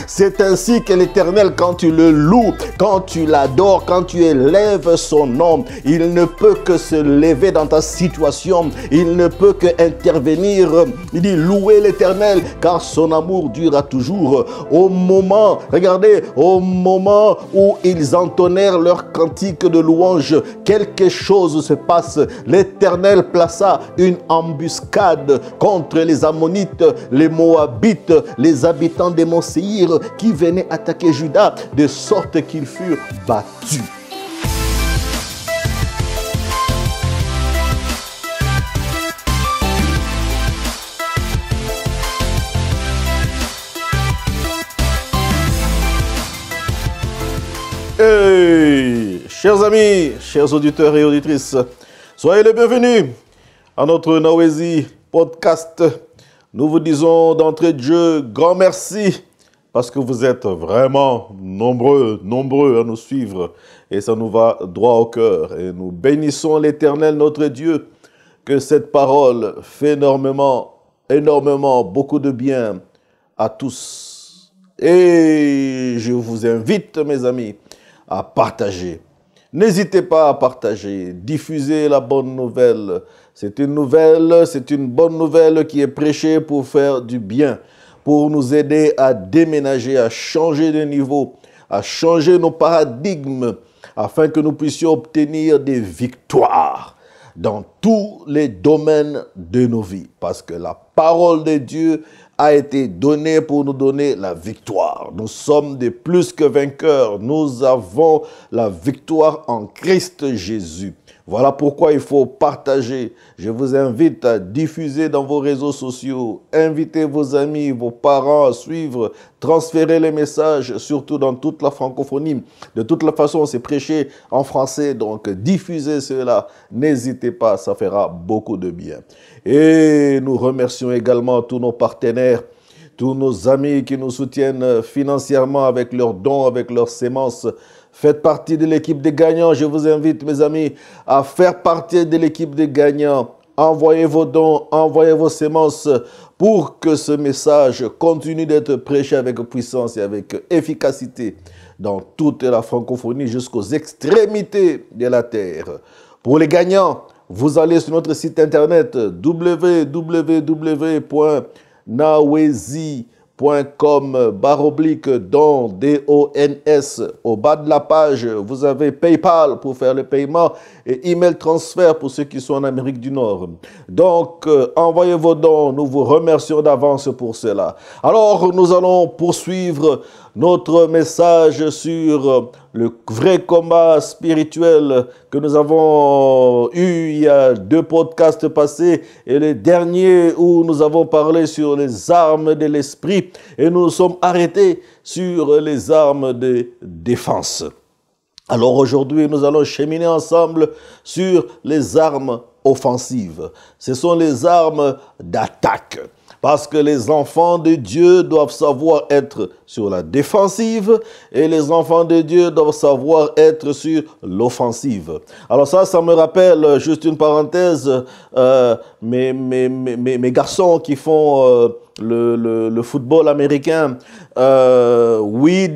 C'est ainsi que l'Éternel, quand tu le loues, quand tu l'adores, quand tu élèves son nom, il ne peut que se lever dans ta situation, il ne peut que intervenir. Il dit louez l'Éternel, car son amour durera toujours. Au moment, regardez, au moment où ils entonnèrent leur cantique de louange, quelque chose se passe. L'Éternel plaça une embuscade contre les Ammonites, les Moabites, les habitants des monts Séir, qui venaient attaquer Juda, de sorte qu'ils furent battus. Hey, chers amis, chers auditeurs et auditrices, soyez les bienvenus à notre Nawezi podcast. Nous vous disons d'entrée de jeu, grand merci, parce que vous êtes vraiment nombreux à nous suivre et ça nous va droit au cœur. Et nous bénissons l'Éternel, notre Dieu, que cette parole fait énormément, beaucoup de bien à tous. Et je vous invite, mes amis, à partager. N'hésitez pas à partager, diffuser la bonne nouvelle. C'est une bonne nouvelle qui est prêchée pour faire du bien, pour nous aider à déménager, à changer de niveau, à changer nos paradigmes, afin que nous puissions obtenir des victoires dans tous les domaines de nos vies. Parce que la parole de Dieu a été donnée pour nous donner la victoire. Nous sommes des plus que vainqueurs. Nous avons la victoire en Christ Jésus. Voilà pourquoi il faut partager. Je vous invite à diffuser dans vos réseaux sociaux. Invitez vos amis, vos parents à suivre. Transférez les messages, surtout dans toute la francophonie. De toute la façon, c'est prêché en français, donc diffusez cela. N'hésitez pas, ça fera beaucoup de bien. Et nous remercions également tous nos partenaires, tous nos amis qui nous soutiennent financièrement avec leurs dons, avec leurs sémences. Faites partie de l'équipe des gagnants. Je vous invite, mes amis, à faire partie de l'équipe des gagnants. Envoyez vos dons, envoyez vos sémences pour que ce message continue d'être prêché avec puissance et avec efficacité dans toute la francophonie jusqu'aux extrémités de la terre. Pour les gagnants, vous allez sur notre site internet www.nawezi.com /don, D-O-N-S. Au bas de la page, vous avez PayPal pour faire le paiement et email transfert pour ceux qui sont en Amérique du Nord. Donc, envoyez vos dons. Nous vous remercions d'avance pour cela. Alors, nous allons poursuivre notre message sur le vrai combat spirituel que nous avons eu il y a 2 podcasts passés et le dernier où nous avons parlé sur les armes de l'esprit et nous nous sommes arrêtés sur les armes de défense. Alors aujourd'hui, nous allons cheminer ensemble sur les armes offensives. Ce sont les armes d'attaque. Parce que les enfants de Dieu doivent savoir être sur la défensive et les enfants de Dieu doivent savoir être sur l'offensive. Alors ça me rappelle, juste une parenthèse, mes garçons qui font le football américain. Oui,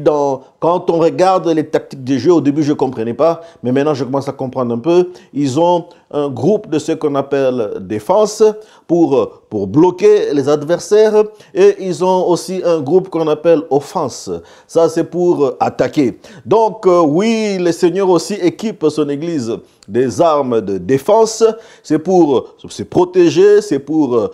quand on regarde les tactiques de jeu, au début je ne comprenais pas, mais maintenant je commence à comprendre un peu. Ils ont un groupe de ce qu'on appelle défense pour bloquer les adversaires et ils ont aussi un groupe qu'on appelle offense. Ça, c'est pour attaquer. Donc, oui, le Seigneur aussi équipe son Église des armes de défense. C'est pour se protéger, c'est pour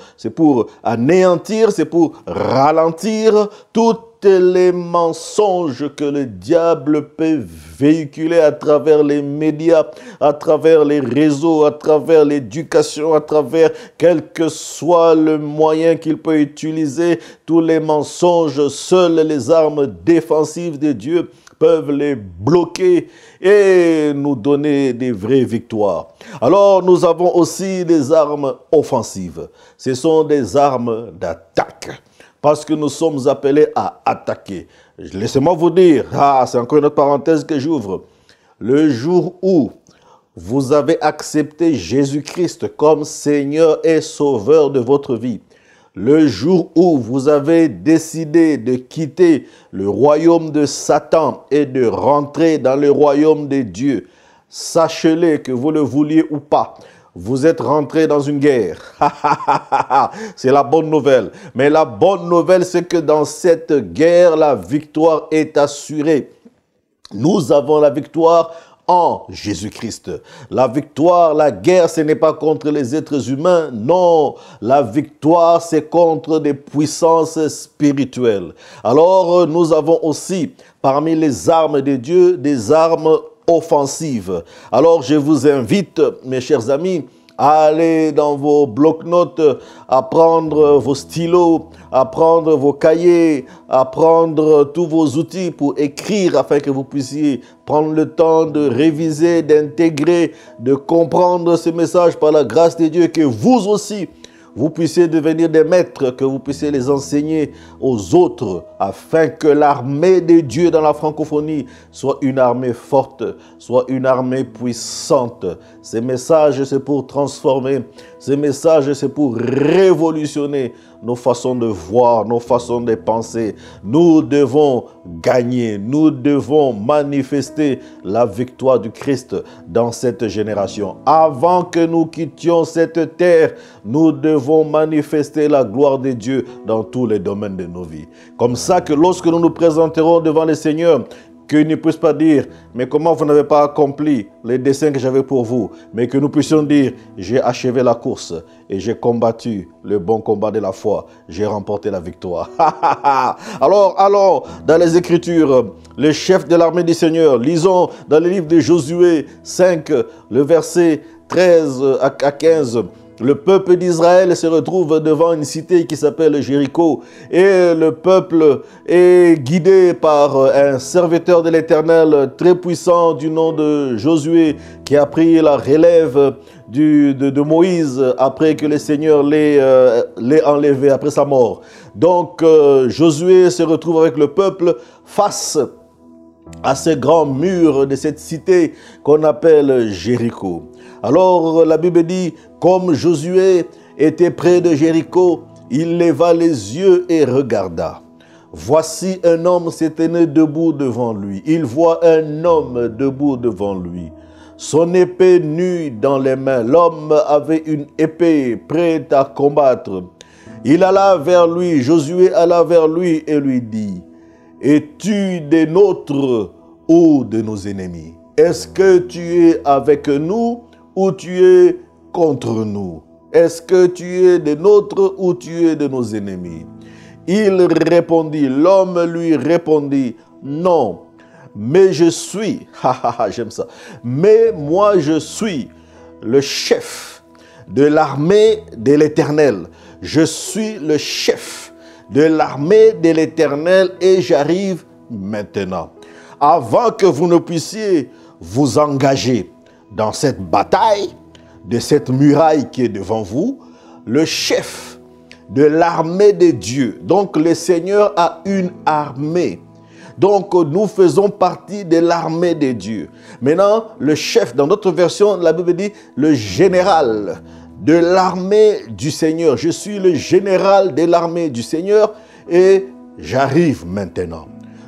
anéantir, c'est pour ralentir tous les mensonges que le diable peut véhiculer à travers les médias, à travers les réseaux, à travers l'éducation, à travers quel que soit le moyen qu'il peut utiliser. Tous les mensonges, seules les armes défensives de Dieu peuvent les bloquer et nous donner des vraies victoires. Alors, nous avons aussi des armes offensives. Ce sont des armes d'attaque. Parce que nous sommes appelés à attaquer. Laissez-moi vous dire, c'est encore une autre parenthèse que j'ouvre. Le jour où vous avez accepté Jésus-Christ comme Seigneur et Sauveur de votre vie, Le jour où vous avez décidé de quitter le royaume de Satan et de rentrer dans le royaume de Dieu, sachez-le que vous le vouliez ou pas, vous êtes rentré dans une guerre. C'est la bonne nouvelle. Mais la bonne nouvelle, c'est que dans cette guerre, la victoire est assurée. Nous avons la victoire en Jésus-Christ. La victoire, la guerre, ce n'est pas contre les êtres humains. Non, la victoire, c'est contre des puissances spirituelles. Alors, nous avons aussi, parmi les armes de Dieu, des armes offensive. Alors, je vous invite, mes chers amis, à aller dans vos blocs-notes, à prendre vos stylos, à prendre vos cahiers, à prendre tous vos outils pour écrire afin que vous puissiez prendre le temps de réviser, d'intégrer, de comprendre ce message par la grâce de Dieu, que vous aussi, vous puissiez devenir des maîtres, que vous puissiez les enseigner aux autres, afin que l'armée de Dieu dans la francophonie soit une armée forte, soit une armée puissante. Ces messages, c'est pour transformer. Ces messages, c'est pour révolutionner nos façons de voir, nos façons de penser. Nous devons gagner, nous devons manifester la victoire du Christ dans cette génération. Avant que nous quittions cette terre, nous devons manifester la gloire de Dieu dans tous les domaines de nos vies. Comme ça que lorsque nous nous présenterons devant le Seigneur, qu'il ne puisse pas dire, mais comment vous n'avez pas accompli les desseins que j'avais pour vous, mais que nous puissions dire, j'ai achevé la course et j'ai combattu le bon combat de la foi, j'ai remporté la victoire. Alors, allons dans les Écritures, le chef de l'armée du Seigneur, lisons dans le livre de Josué 5, le verset 13 à 15. Le peuple d'Israël se retrouve devant une cité qui s'appelle Jéricho et le peuple est guidé par un serviteur de l'Éternel très puissant du nom de Josué qui a pris la relève de Moïse après que le Seigneur l'ait enlevé après sa mort. Donc Josué se retrouve avec le peuple face à ce grand mur de cette cité qu'on appelle Jéricho. Alors la Bible dit, comme Josué était près de Jéricho, il leva les yeux et regarda. Voici un homme s'est tenu debout devant lui. Il voit un homme debout devant lui. Son épée nue dans les mains. L'homme avait une épée prête à combattre. Il alla vers lui, Josué alla vers lui et lui dit, es-tu des nôtres ou de nos ennemis? Est-ce que tu es avec nous ou tu es contre nous? Est-ce que tu es des nôtres ou tu es de nos ennemis? Il répondit, l'homme lui répondit, non, mais je suis, j'aime ça, mais moi je suis le chef de l'armée de l'Éternel. Je suis le chef de l'armée de l'Éternel et j'arrive maintenant. Avant que vous ne puissiez vous engager dans cette bataille, de cette muraille qui est devant vous, le chef de l'armée de Dieu, donc le Seigneur a une armée. Donc nous faisons partie de l'armée de Dieu. Maintenant, le chef, dans notre version, la Bible dit le général de l'armée du Seigneur. Je suis le général de l'armée du Seigneur et j'arrive maintenant.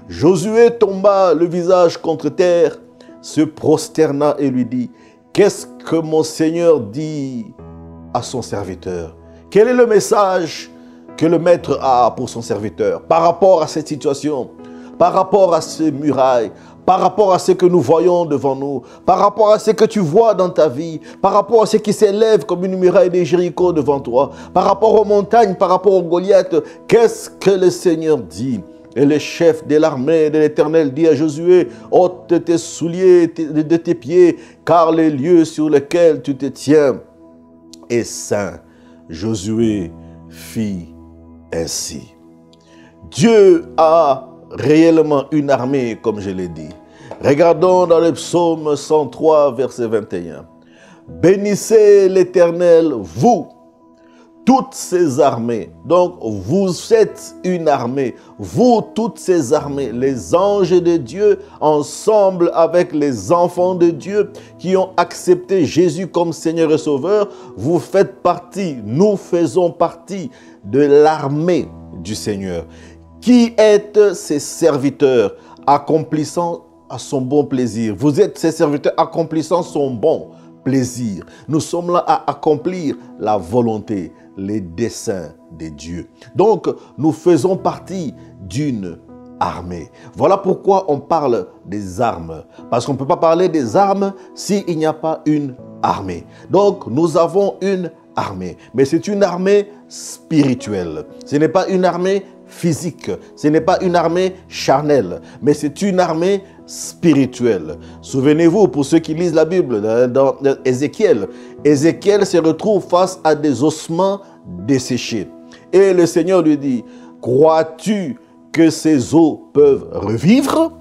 Josué tomba le visage contre terre, se prosterna et lui dit, qu'est-ce que mon Seigneur dit à son serviteur? Quel est le message que le maître a pour son serviteur par rapport à cette situation, par rapport à ces murailles, par rapport à ce que nous voyons devant nous, par rapport à ce que tu vois dans ta vie, par rapport à ce qui s'élève comme une muraille de Jéricho devant toi, par rapport aux montagnes, par rapport aux Goliath, qu'est-ce que le Seigneur dit? Et le chef de l'armée de l'Éternel dit à Josué, ôte tes souliers de tes pieds, car le lieu sur lequel tu te tiens est saint. Josué fit ainsi. Dieu a réellement une armée, comme je l'ai dit. Regardons dans le psaume 103, verset 21. Bénissez l'Éternel, vous, toutes ces armées. Donc, vous êtes une armée. Vous, toutes ces armées, les anges de Dieu, ensemble avec les enfants de Dieu qui ont accepté Jésus comme Seigneur et Sauveur, vous faites partie, nous faisons partie de l'armée du Seigneur. Qui êtes ses serviteurs accomplissant à son bon plaisir? Vous êtes ses serviteurs accomplissant son bon plaisir. Nous sommes là à accomplir la volonté, les desseins de Dieu. Donc, nous faisons partie d'une armée. Voilà pourquoi on parle des armes. Parce qu'on ne peut pas parler des armes s'il n'y a pas une armée. Donc, nous avons une armée. Mais c'est une armée spirituelle. Ce n'est pas une armée physique. Ce n'est pas une armée charnelle. Mais c'est une armée spirituelle. Souvenez-vous, pour ceux qui lisent la Bible, dans Ézéchiel, Ézéchiel se retrouve face à des ossements desséchés. Et le Seigneur lui dit, crois-tu que ces os peuvent revivre?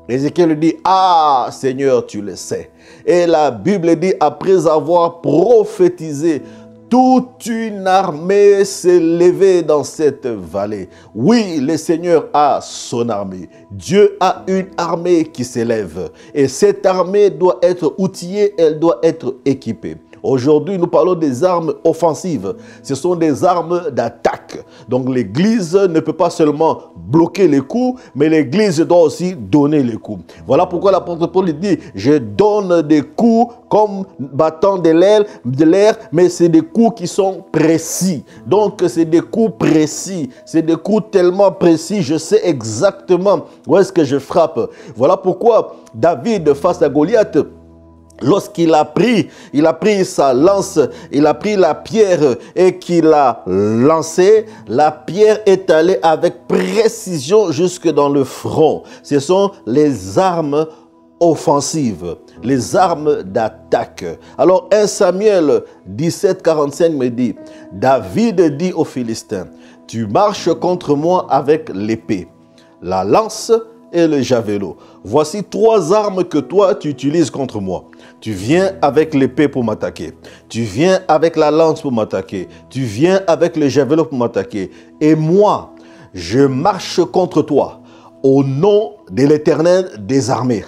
Ézéchiel lui dit, ah Seigneur, tu le sais. Et la Bible dit, après avoir prophétisé, toute une armée s'est levée dans cette vallée. Oui, le Seigneur a son armée. Dieu a une armée qui s'élève. Et cette armée doit être outillée, elle doit être équipée. Aujourd'hui, nous parlons des armes offensives. Ce sont des armes d'attaque. Donc l'Église ne peut pas seulement bloquer les coups, mais l'Église doit aussi donner les coups. Voilà pourquoi l'apôtre Paul dit, je donne des coups comme battant de l'air, mais c'est des coups qui sont précis. Donc c'est des coups précis. C'est des coups tellement précis, je sais exactement où est-ce que je frappe. Voilà pourquoi David, face à Goliath, lorsqu'il a pris sa lance, il a pris la pierre et qu'il a lancée, la pierre est allée avec précision jusque dans le front. Ce sont les armes offensives, les armes d'attaque. Alors 1 Samuel 17, 45 me dit, David dit aux Philistins, tu marches contre moi avec l'épée, la lance et le javelot. Voici 3 armes que toi tu utilises contre moi. Tu viens avec l'épée pour m'attaquer. Tu viens avec la lance pour m'attaquer. Tu viens avec le javelot pour m'attaquer. Et moi, je marche contre toi au nom de l'Éternel des armées.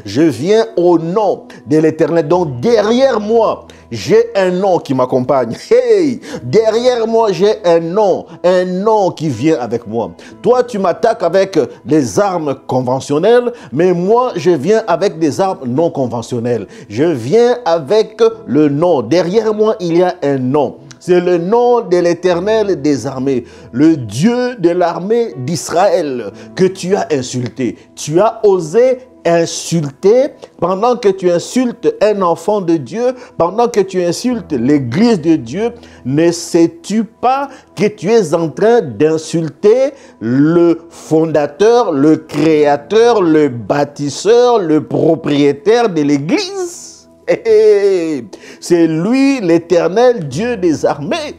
Je viens au nom de l'Éternel. Donc derrière moi, j'ai un nom qui m'accompagne. Hey, derrière moi, j'ai un nom qui vient avec moi. Toi, tu m'attaques avec des armes conventionnelles, mais moi, je viens avec des armes non conventionnelles. Je viens avec le nom. Derrière moi, il y a un nom. C'est le nom de l'Éternel des armées, le Dieu de l'armée d'Israël que tu as insulté. Tu as osé insulter pendant que tu insultes un enfant de Dieu, pendant que tu insultes l'église de Dieu. Ne sais-tu pas que tu es en train d'insulter le fondateur, le créateur, le bâtisseur, le propriétaire de l'église? C'est lui l'Éternel Dieu des armées.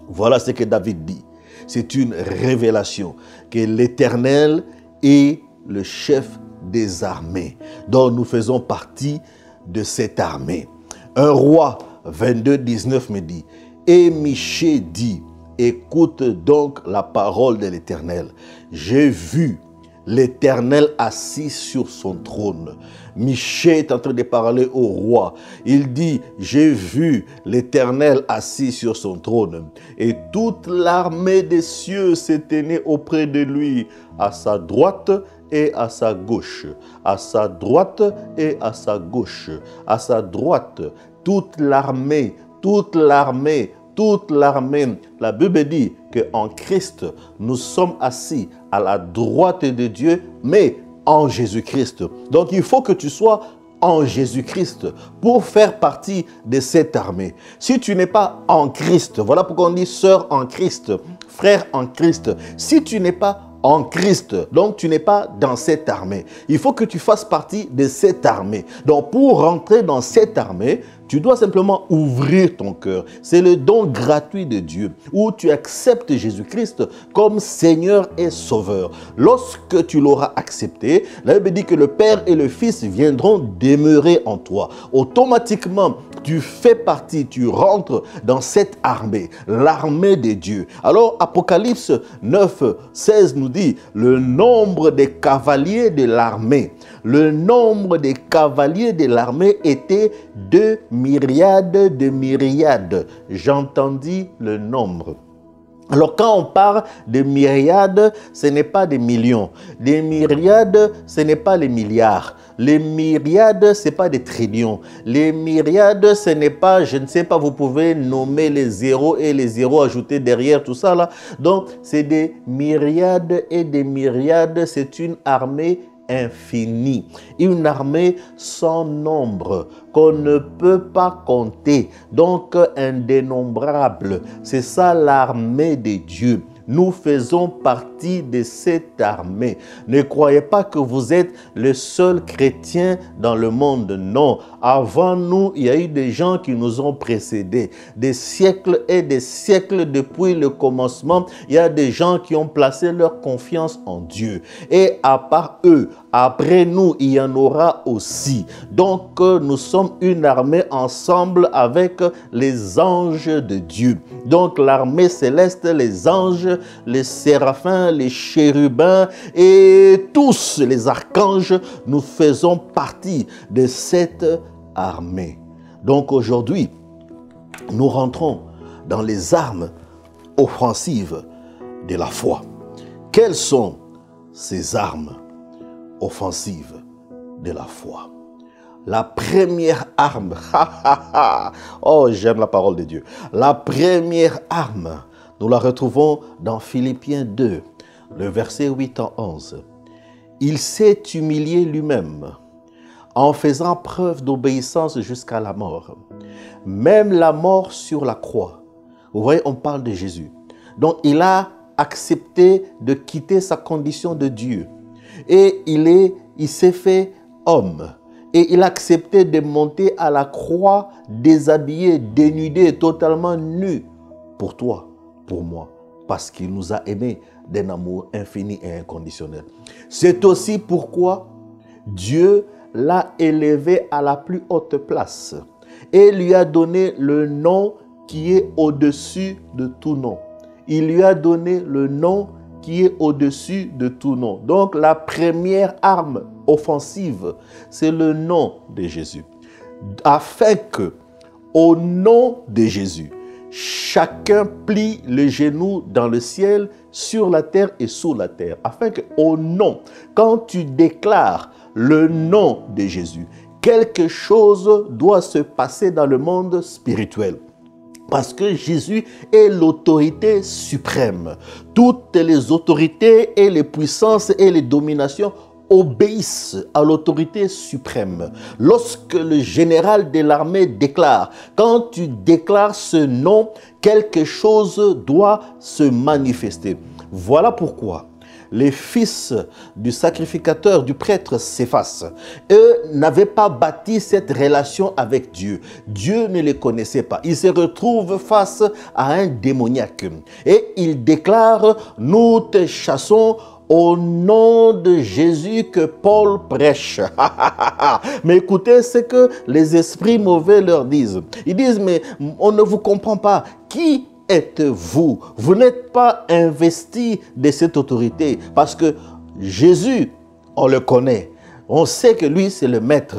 Voilà ce que David dit. C'est une révélation que l'Éternel est le chef des armées, dont nous faisons partie de cette armée. 1 Roi 22, 19 me dit, et Michée dit, écoute donc la parole de l'Éternel. J'ai vu l'Éternel assis sur son trône. Michée est en train de parler au roi. Il dit, j'ai vu l'Éternel assis sur son trône. Et toute l'armée des cieux s'est tenue auprès de lui, à sa droite et à sa gauche. À sa droite et à sa gauche. À sa droite, toute l'armée, toute l'armée. Toute l'armée. La Bible dit qu'en Christ, nous sommes assis à la droite de Dieu, mais en Jésus-Christ. Donc, il faut que tu sois en Jésus-Christ pour faire partie de cette armée. Si tu n'es pas en Christ, voilà pourquoi on dit sœur en Christ, frère en Christ. Si tu n'es pas en Christ, donc tu n'es pas dans cette armée. Il faut que tu fasses partie de cette armée. Donc, pour rentrer dans cette armée, Tu dois simplement ouvrir ton cœur. C'est le don gratuit de Dieu où tu acceptes Jésus-Christ comme Seigneur et Sauveur. Lorsque tu l'auras accepté, la Bible dit que le Père et le Fils viendront demeurer en toi. Automatiquement, tu fais partie, tu rentres dans cette armée, l'armée de Dieu. Alors, Apocalypse 9, 16 nous dit le nombre des cavaliers de l'armée. Le nombre des cavaliers de l'armée était 2 myriades de myriades. J'entendis le nombre. Alors quand on parle de myriades, ce n'est pas des millions. Des myriades, ce n'est pas les milliards. Les myriades, ce n'est pas des trillions. Les myriades, ce n'est pas, je ne sais pas, vous pouvez nommer les zéros et les zéros ajoutés derrière tout ça là. Donc c'est des myriades et des myriades, c'est une armée infinie, une armée sans nombre qu'on ne peut pas compter, donc indénombrable. C'est ça l'armée de Dieu. Nous faisons partie de cette armée. Ne croyez pas que vous êtes le seul chrétien dans le monde. Non. Avant nous, il y a eu des gens qui nous ont précédés. Des siècles et des siècles depuis le commencement, il y a des gens qui ont placé leur confiance en Dieu. Et à part eux, après nous, il y en aura aussi. Donc, nous sommes une armée ensemble avec les anges de Dieu. Donc, l'armée céleste, les anges, les séraphins, les chérubins et tous les archanges, nous faisons partie de cette armée. Donc, aujourd'hui, nous rentrons dans les armes offensives de la foi. Quelles sont ces armes offensive de la foi? La première arme, oh j'aime la parole de Dieu. La première arme, nous la retrouvons dans Philippiens 2, le verset 8 à 11. Il s'est humilié lui-même en faisant preuve d'obéissance jusqu'à la mort. Même la mort sur la croix. Vous voyez, on parle de Jésus. Donc il a accepté de quitter sa condition de Dieu. Et il s'est fait homme. Et il a accepté de monter à la croix déshabillé, dénudé, totalement nu. Pour toi, pour moi. Parce qu'il nous a aimés d'un amour infini et inconditionnel. C'est aussi pourquoi Dieu l'a élevé à la plus haute place. Et lui a donné le nom qui est au-dessus de tout nom. Il lui a donné le nom qui est au-dessus de tout nom. Donc la première arme offensive, c'est le nom de Jésus. Afin que, au nom de Jésus, chacun plie le genou dans le ciel, sur la terre et sous la terre. Afin que, au nom, quand tu déclares le nom de Jésus, quelque chose doit se passer dans le monde spirituel. Parce que Jésus est l'autorité suprême. Toutes les autorités et les puissances et les dominations obéissent à l'autorité suprême. Lorsque le général de l'armée déclare, quand tu déclares ce nom, quelque chose doit se manifester. Voilà pourquoi les fils du sacrificateur, du prêtre Céphas, eux n'avaient pas bâti cette relation avec Dieu. Dieu ne les connaissait pas. Ils se retrouvent face à un démoniaque. Et ils déclarent, nous te chassons au nom de Jésus que Paul prêche. Mais écoutez ce que les esprits mauvais leur disent. Ils disent, mais on ne vous comprend pas. Qui êtes-vous? Vous n'êtes pas investi de cette autorité. Parce que Jésus, on le connaît. On sait que lui, c'est le maître.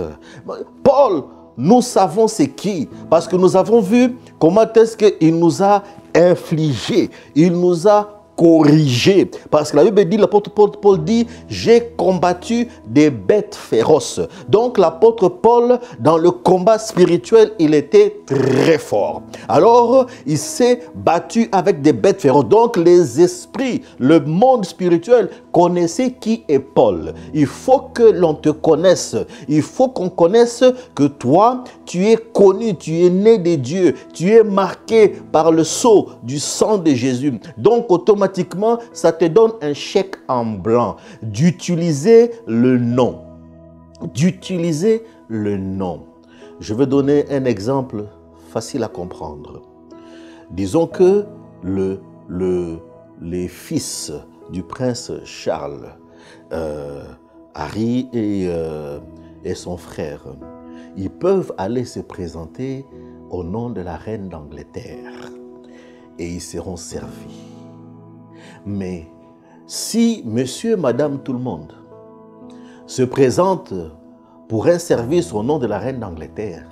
Paul, nous savons c'est qui. Parce que nous avons vu comment est-ce qu'il nous a infligé. Il nous a corrigé. Parce que la Bible dit, l'apôtre Paul dit, j'ai combattu des bêtes féroces. Donc l'apôtre Paul, dans le combat spirituel, il était très fort. Alors, il s'est battu avec des bêtes féroces. Donc les esprits, le monde spirituel connaissait qui est Paul. Il faut que l'on te connaisse. Il faut qu'on connaisse que toi, tu es connu, tu es né de Dieu. Tu es marqué par le sceau du sang de Jésus. Donc automatiquement, ça te donne un chèque en blanc d'utiliser le nom. D'utiliser le nom. Je vais donner un exemple facile à comprendre. Disons que les fils du prince Charles, Harry et son frère, ils peuvent aller se présenter au nom de la reine d'Angleterre et ils seront servis. Mais si monsieur et madame tout le monde se présentent pour un service au nom de la reine d'Angleterre,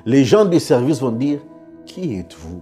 les gens du service vont dire, qui êtes-vous?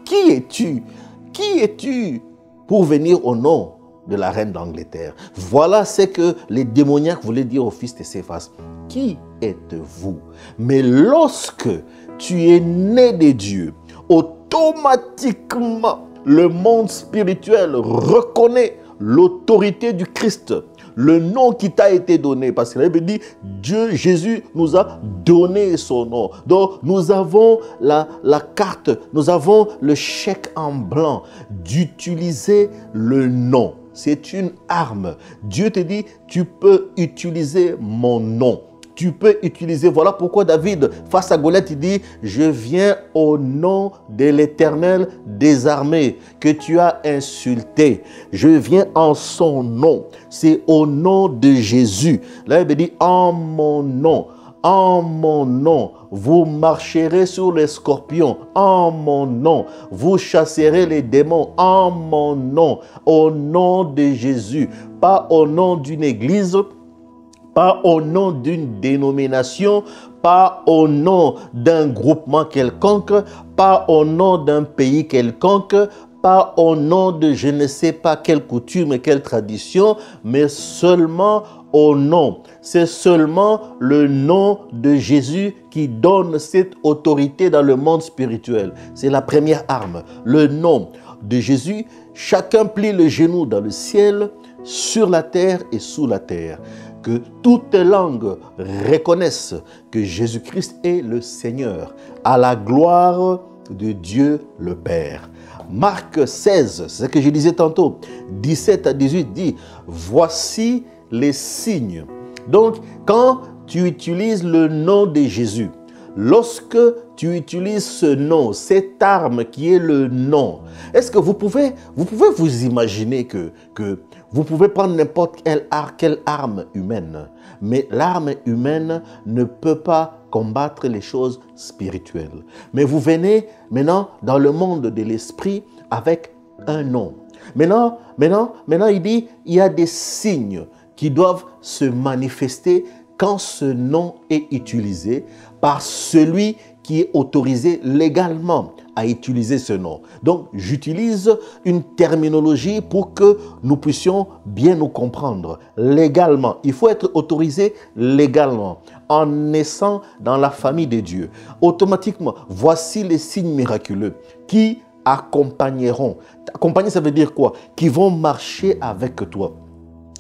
Qui es-tu? Qui es-tu pour venir au nom de la reine d'Angleterre? Voilà ce que les démoniaques voulaient dire au fils de Céphas. Qui êtes-vous? Mais lorsque tu es né de Dieu, automatiquement, le monde spirituel reconnaît l'autorité du Christ, le nom qui t'a été donné. Parce que la Bible dit, Dieu, Jésus nous a donné son nom. Donc, nous avons la carte, nous avons le chèque en blanc d'utiliser le nom. C'est une arme. Dieu te dit, tu peux utiliser mon nom. Tu peux utiliser, voilà pourquoi David, face à Goliath, il dit, je viens au nom de l'Éternel des armées que tu as insulté. Je viens en son nom. C'est au nom de Jésus. Là, il dit, en mon nom, vous marcherez sur les scorpions. En mon nom, vous chasserez les démons. En mon nom, au nom de Jésus. Pas au nom d'une église, pas au nom d'une dénomination, pas au nom d'un groupement quelconque, pas au nom d'un pays quelconque, pas au nom de je ne sais pas quelle coutume et quelle tradition, mais seulement au nom. C'est seulement le nom de Jésus qui donne cette autorité dans le monde spirituel. C'est la première arme, le nom de Jésus. Chacun plie le genou dans le ciel, sur la terre et sous la terre. Que toutes langues reconnaissent que Jésus-Christ est le Seigneur, à la gloire de Dieu le Père. Marc 16, c'est ce que je disais tantôt, 17 à 18 dit, voici les signes. Donc, quand tu utilises le nom de Jésus, lorsque tu utilises ce nom, cette arme qui est le nom, est-ce que vous pouvez vous imaginer que vous pouvez prendre n'importe quelle arme humaine, mais l'arme humaine ne peut pas combattre les choses spirituelles. Mais vous venez maintenant dans le monde de l'esprit avec un nom. Maintenant, il dit, il y a des signes qui doivent se manifester quand ce nom est utilisé par celui qui est autorisé légalement à utiliser ce nom. Donc, j'utilise une terminologie pour que nous puissions bien nous comprendre légalement. Il faut être autorisé légalement en naissant dans la famille de Dieu. Automatiquement, voici les signes miraculeux qui accompagneront. Accompagner, ça veut dire quoi? Qui vont marcher avec toi.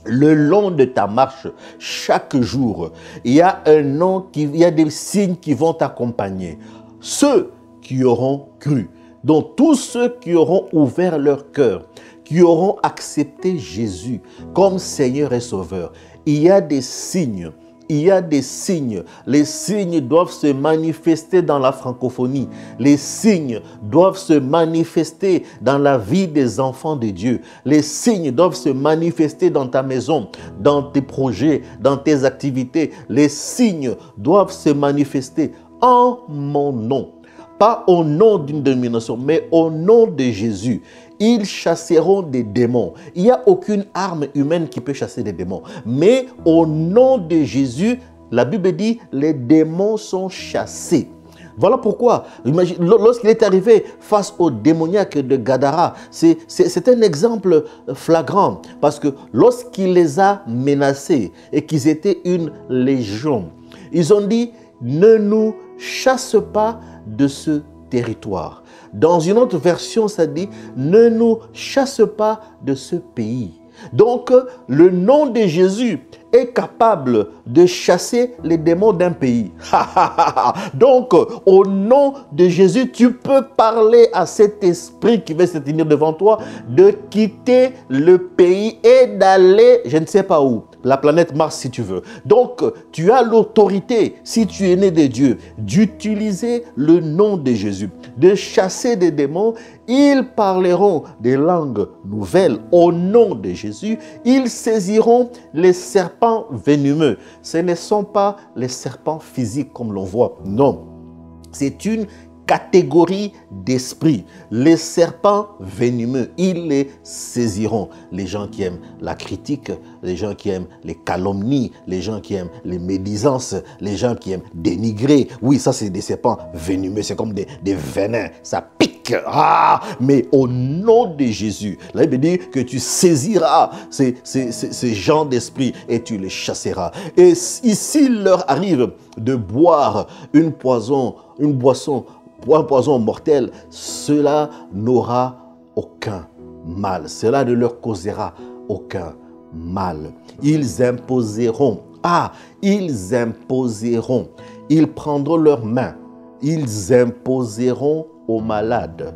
Le long de ta marche, chaque jour, il y a il y a des signes qui vont t'accompagner. Ceux qui auront cru, donc tous ceux qui auront ouvert leur cœur, qui auront accepté Jésus comme Seigneur et Sauveur, il y a des signes. Il y a des signes. Les signes doivent se manifester dans la francophonie. Les signes doivent se manifester dans la vie des enfants de Dieu. Les signes doivent se manifester dans ta maison, dans tes projets, dans tes activités. Les signes doivent se manifester en mon nom. Pas au nom d'une domination, mais au nom de Jésus. Ils chasseront des démons. Il n'y a aucune arme humaine qui peut chasser des démons. Mais au nom de Jésus, la Bible dit, les démons sont chassés. Voilà pourquoi, lorsqu'il est arrivé face aux démoniaques de Gadara, c'est un exemple flagrant. Parce que lorsqu'il les a menacés et qu'ils étaient une légion, ils ont dit, ne nous chasse pas de ce territoire. Dans une autre version, ça dit, ne nous chasse pas de ce pays. Donc, le nom de Jésus est capable de chasser les démons d'un pays. Donc, au nom de Jésus, tu peux parler à cet esprit qui veut se tenir devant toi de quitter le pays et d'aller, je ne sais pas où. la planète Mars si tu veux. Donc, tu as l'autorité, si tu es né de Dieu, d'utiliser le nom de Jésus, de chasser des démons. Ils parleront des langues nouvelles au nom de Jésus. Ils saisiront les serpents venimeux. Ce ne sont pas les serpents physiques comme l'on voit. Non, c'est une catégorie d'esprit. Les serpents venimeux, ils les saisiront. Les gens qui aiment la critique, les gens qui aiment les calomnies, les gens qui aiment les médisances, les gens qui aiment dénigrer. Oui, ça c'est des serpents venimeux, c'est comme des venins, ça pique. Ah, mais au nom de Jésus, là il veut dire que tu saisiras ces gens d'esprit et tu les chasseras. Et s'il leur arrive de boire un poison mortel, cela n'aura aucun mal. Cela ne leur causera aucun mal. Ils imposeront. Ils prendront leurs mains. Ils imposeront aux malades.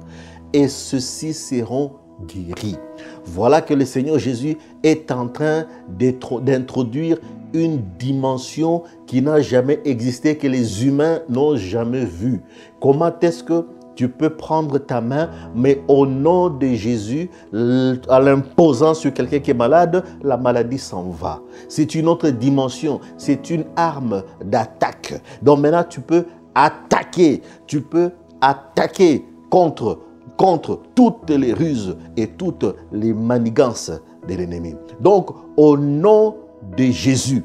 Et ceux-ci seront guéris. Voilà que le Seigneur Jésus est en train d'introduire une dimension qui n'a jamais existé, que les humains n'ont jamais vue. Comment est-ce que tu peux prendre ta main, mais au nom de Jésus, en l'imposant sur quelqu'un qui est malade, la maladie s'en va. C'est une autre dimension, c'est une arme d'attaque. Donc maintenant, tu peux attaquer contre toutes les ruses et toutes les manigances de l'ennemi. Donc, au nom de Jésus,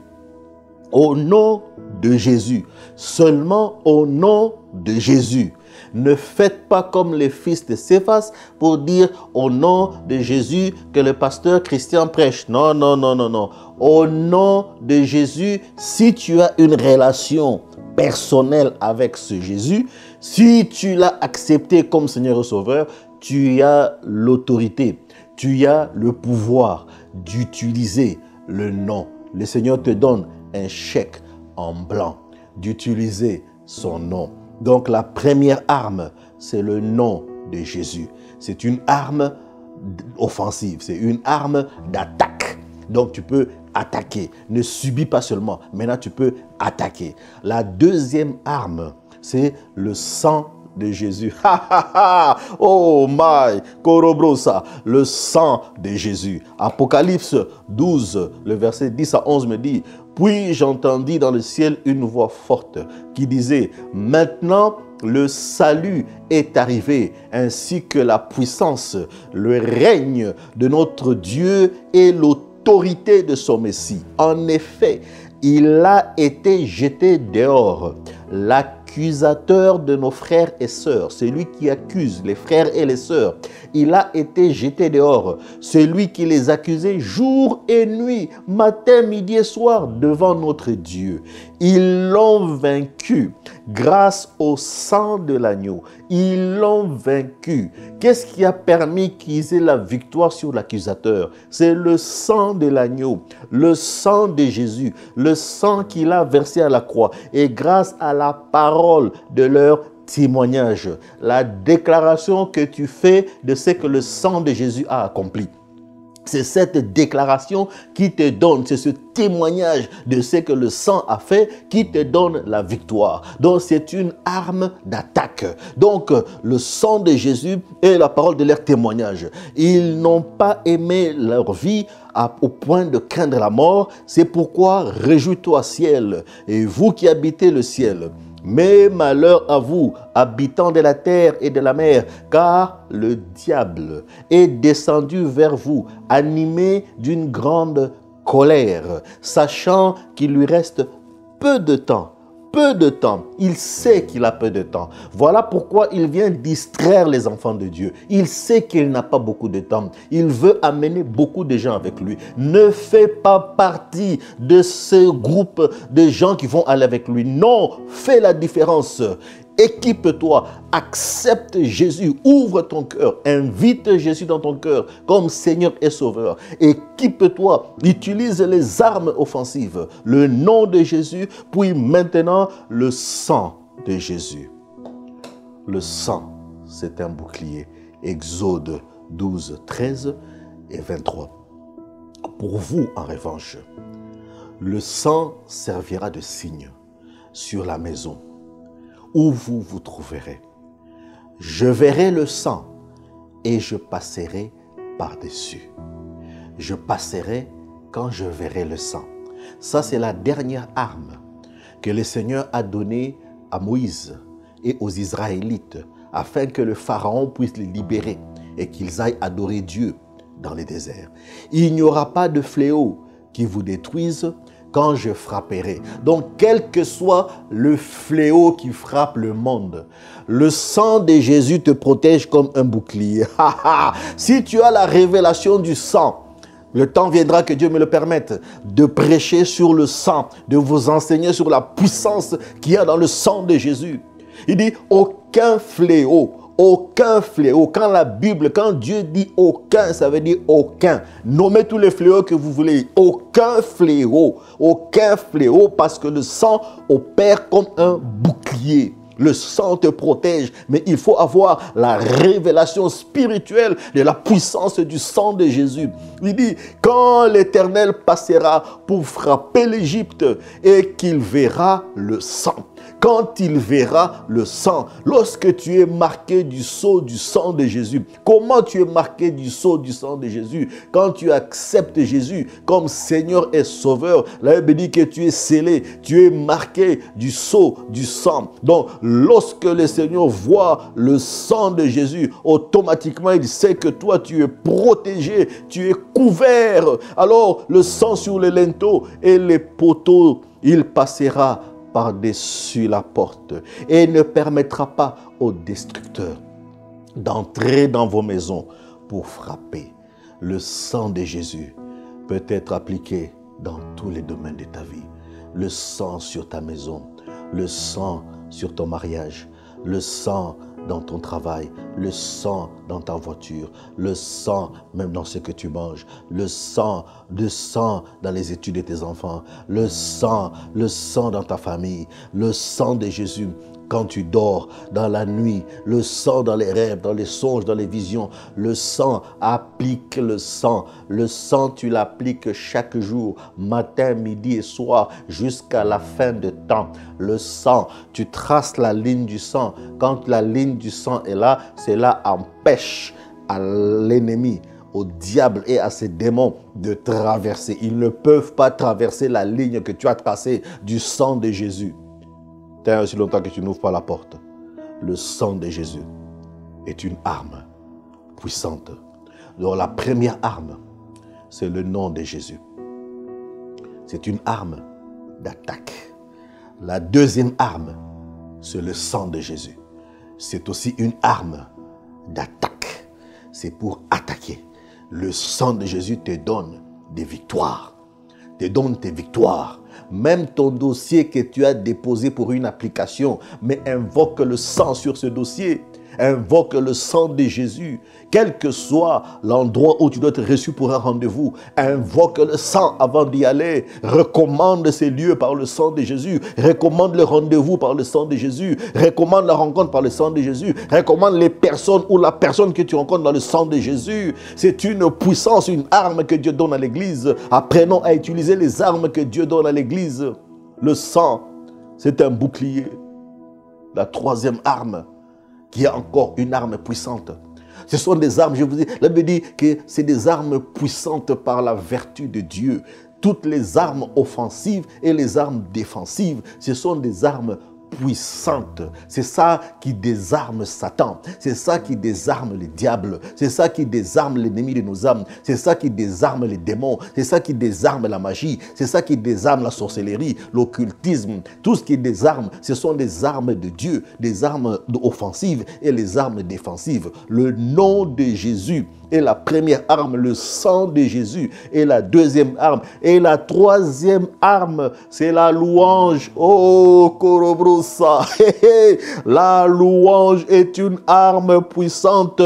seulement au nom de Jésus. Ne faites pas comme les fils de Céphas pour dire au nom de Jésus que le pasteur Christian prêche. Non. Au nom de Jésus, si tu as une relation personnelle avec ce Jésus, si tu l'as accepté comme Seigneur et Sauveur, tu as l'autorité, tu as le pouvoir d'utiliser le nom. Le Seigneur te donne un chèque en blanc d'utiliser son nom. Donc la première arme, c'est le nom de Jésus. C'est une arme offensive, c'est une arme d'attaque. Donc tu peux attaquer, ne subis pas seulement, maintenant tu peux attaquer. La deuxième arme, c'est le sang de Jésus. Oh my, korobrosa, le sang de Jésus. Apocalypse 12, le verset 10 à 11 me dit: puis j'entendis dans le ciel une voix forte qui disait: maintenant le salut est arrivé, ainsi que la puissance, le règne de notre Dieu et l'autorité de son Messie. En effet, il a été jeté dehors, l'accusateur de nos frères et sœurs, celui qui accuse les frères et les sœurs. Il a été jeté dehors, celui qui les accusait jour et nuit, matin, midi et soir, devant notre Dieu. Ils l'ont vaincu grâce au sang de l'agneau. Ils l'ont vaincu. Qu'est-ce qui a permis qu'ils aient la victoire sur l'accusateur? C'est le sang de l'agneau, le sang de Jésus, le sang qu'il a versé à la croix. Et grâce à la parole de leur témoignage, la déclaration que tu fais de ce que le sang de Jésus a accompli. C'est cette déclaration qui te donne, c'est ce témoignage de ce que le sang a fait qui te donne la victoire. Donc c'est une arme d'attaque. Donc le sang de Jésus est la parole de leur témoignage. Ils n'ont pas aimé leur vie au point de craindre la mort. C'est pourquoi réjouis-toi ciel, et vous qui habitez le ciel. Mais malheur à vous, habitants de la terre et de la mer, car le diable est descendu vers vous, animé d'une grande colère, sachant qu'il lui reste peu de temps. Il sait qu'il a peu de temps. Voilà pourquoi il vient distraire les enfants de Dieu. Il sait qu'il n'a pas beaucoup de temps. Il veut amener beaucoup de gens avec lui. Ne fais pas partie de ce groupe de gens qui vont aller avec lui. Non, fais la différence. Équipe-toi, accepte Jésus, ouvre ton cœur, invite Jésus dans ton cœur comme Seigneur et Sauveur. Équipe-toi, utilise les armes offensives, le nom de Jésus, puis maintenant le sang de Jésus. Le sang, c'est un bouclier. Exode 12, 13 et 23. Pour vous, en revanche, le sang servira de signe sur la maison où vous vous trouverez. Je verrai le sang et je passerai par-dessus. Je passerai quand je verrai le sang. Ça, c'est la dernière arme que le Seigneur a donnée à Moïse et aux Israélites afin que le Pharaon puisse les libérer et qu'ils aillent adorer Dieu dans les déserts. Il n'y aura pas de fléau qui vous détruise quand je frapperai. Donc, quel que soit le fléau qui frappe le monde, le sang de Jésus te protège comme un bouclier. Si tu as la révélation du sang, le temps viendra, que Dieu me le permette, de prêcher sur le sang, de vous enseigner sur la puissance qu'il y a dans le sang de Jésus. Il dit aucun fléau. Aucun fléau. Quand Dieu dit aucun, ça veut dire aucun. Nommez tous les fléaux que vous voulez. Aucun fléau, parce que le sang opère comme un bouclier. Le sang te protège, mais il faut avoir la révélation spirituelle de la puissance du sang de Jésus. Il dit, quand l'Éternel passera pour frapper l'Égypte et qu'il verra le sang. Quand il verra le sang, lorsque tu es marqué du sceau du sang de Jésus, comment tu es marqué du sceau du sang de Jésus? Quand tu acceptes Jésus comme Seigneur et Sauveur, la Bible dit que tu es scellé, tu es marqué du sceau du sang. Donc, lorsque le Seigneur voit le sang de Jésus, automatiquement, il sait que toi, tu es protégé, tu es couvert. Alors, le sang sur les linteaux et les poteaux, il passera par-dessus la porte et ne permettra pas aux destructeurs d'entrer dans vos maisons pour frapper. Le sang de Jésus peut être appliqué dans tous les domaines de ta vie. Le sang sur ta maison, le sang sur ton mariage, le sang dans ton travail, le sang dans ta voiture, le sang même dans ce que tu manges, le sang dans les études de tes enfants, le sang dans ta famille, le sang de Jésus quand tu dors, dans la nuit, le sang dans les rêves, dans les songes, dans les visions, le sang, applique le sang. Le sang, tu l'appliques chaque jour, matin, midi et soir, jusqu'à la fin de temps. Le sang, tu traces la ligne du sang. Quand la ligne du sang est là, cela empêche à l'ennemi, au diable et à ses démons de traverser. Ils ne peuvent pas traverser la ligne que tu as tracée du sang de Jésus. Tant aussi longtemps que tu n'ouvres pas la porte, le sang de Jésus est une arme puissante. Donc la première arme, c'est le nom de Jésus. C'est une arme d'attaque. La deuxième arme, c'est le sang de Jésus. C'est aussi une arme d'attaque. C'est pour attaquer. Le sang de Jésus te donne des victoires. Te donne tes victoires. Même ton dossier que tu as déposé pour une application, mais invoque le sang sur ce dossier. Invoque le sang de Jésus. Quel que soit l'endroit où tu dois être reçu pour un rendez-vous, invoque le sang avant d'y aller. Recommande ces lieux par le sang de Jésus. Recommande le rendez-vous par le sang de Jésus. Recommande la rencontre par le sang de Jésus. Recommande les personnes ou la personne que tu rencontres dans le sang de Jésus. C'est une puissance, une arme que Dieu donne à l'Église. Apprenons à utiliser les armes que Dieu donne à l'Église. Le sang, c'est un bouclier. La troisième arme, qui est encore une arme puissante. Ce sont des armes, je vous dis, la Bible dit que c'est des armes puissantes par la vertu de Dieu. Toutes les armes offensives et les armes défensives, ce sont des armes puissante. C'est ça qui désarme Satan. C'est ça qui désarme le diable. C'est ça qui désarme l'ennemi de nos âmes. C'est ça qui désarme les démons. C'est ça qui désarme la magie. C'est ça qui désarme la sorcellerie, l'occultisme. Tout ce qui désarme, ce sont des armes de Dieu, des armes offensives et les armes défensives. Le nom de Jésus est la première arme, le sang de Jésus est la deuxième arme. Et la troisième arme, c'est la louange. Oh, Korobrosa. La louange est une arme puissante.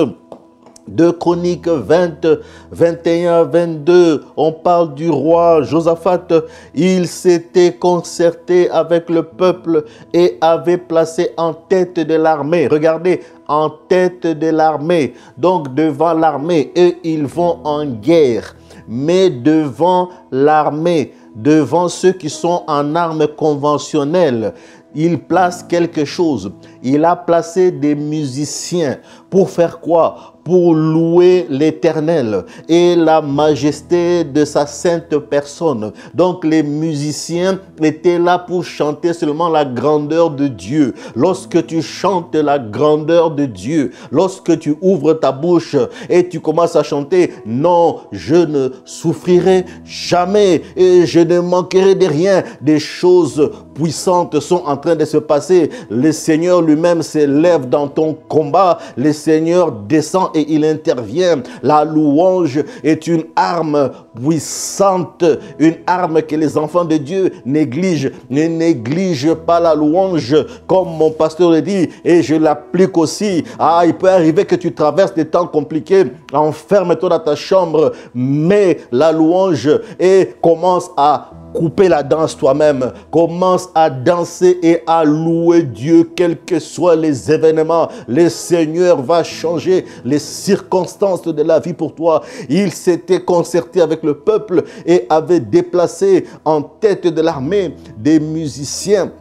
2 Chroniques 20, 21, 22, on parle du roi Josaphat. Il s'était concerté avec le peuple et avait placé en tête de l'armée. Regardez, en tête de l'armée, donc devant l'armée, et ils vont en guerre. Mais devant l'armée, devant ceux qui sont en armes conventionnelles, il place quelque chose. Il a placé des musiciens. Pour faire quoi? Pour louer l'Éternel et la majesté de sa sainte personne. Donc les musiciens étaient là pour chanter seulement la grandeur de Dieu. Lorsque tu chantes la grandeur de Dieu, lorsque tu ouvres ta bouche et tu commences à chanter, non, je ne souffrirai jamais et je ne manquerai de rien. Des choses puissantes sont en train de se passer. Le Seigneur lui-même s'élève dans ton combat. Le Seigneur descend et il intervient. La louange est une arme puissante, une arme que les enfants de Dieu négligent. Ne néglige pas la louange, comme mon pasteur le dit, et je l'applique aussi. Ah, il peut arriver que tu traverses des temps compliqués. Enferme-toi dans ta chambre, mets la louange et commence à couper la danse toi-même. Commence à danser et à louer Dieu, quels que soient les événements. Le Seigneur va changer les circonstances de la vie pour toi. Il s'était concerté avec le peuple et avait déplacé en tête de l'armée des musiciens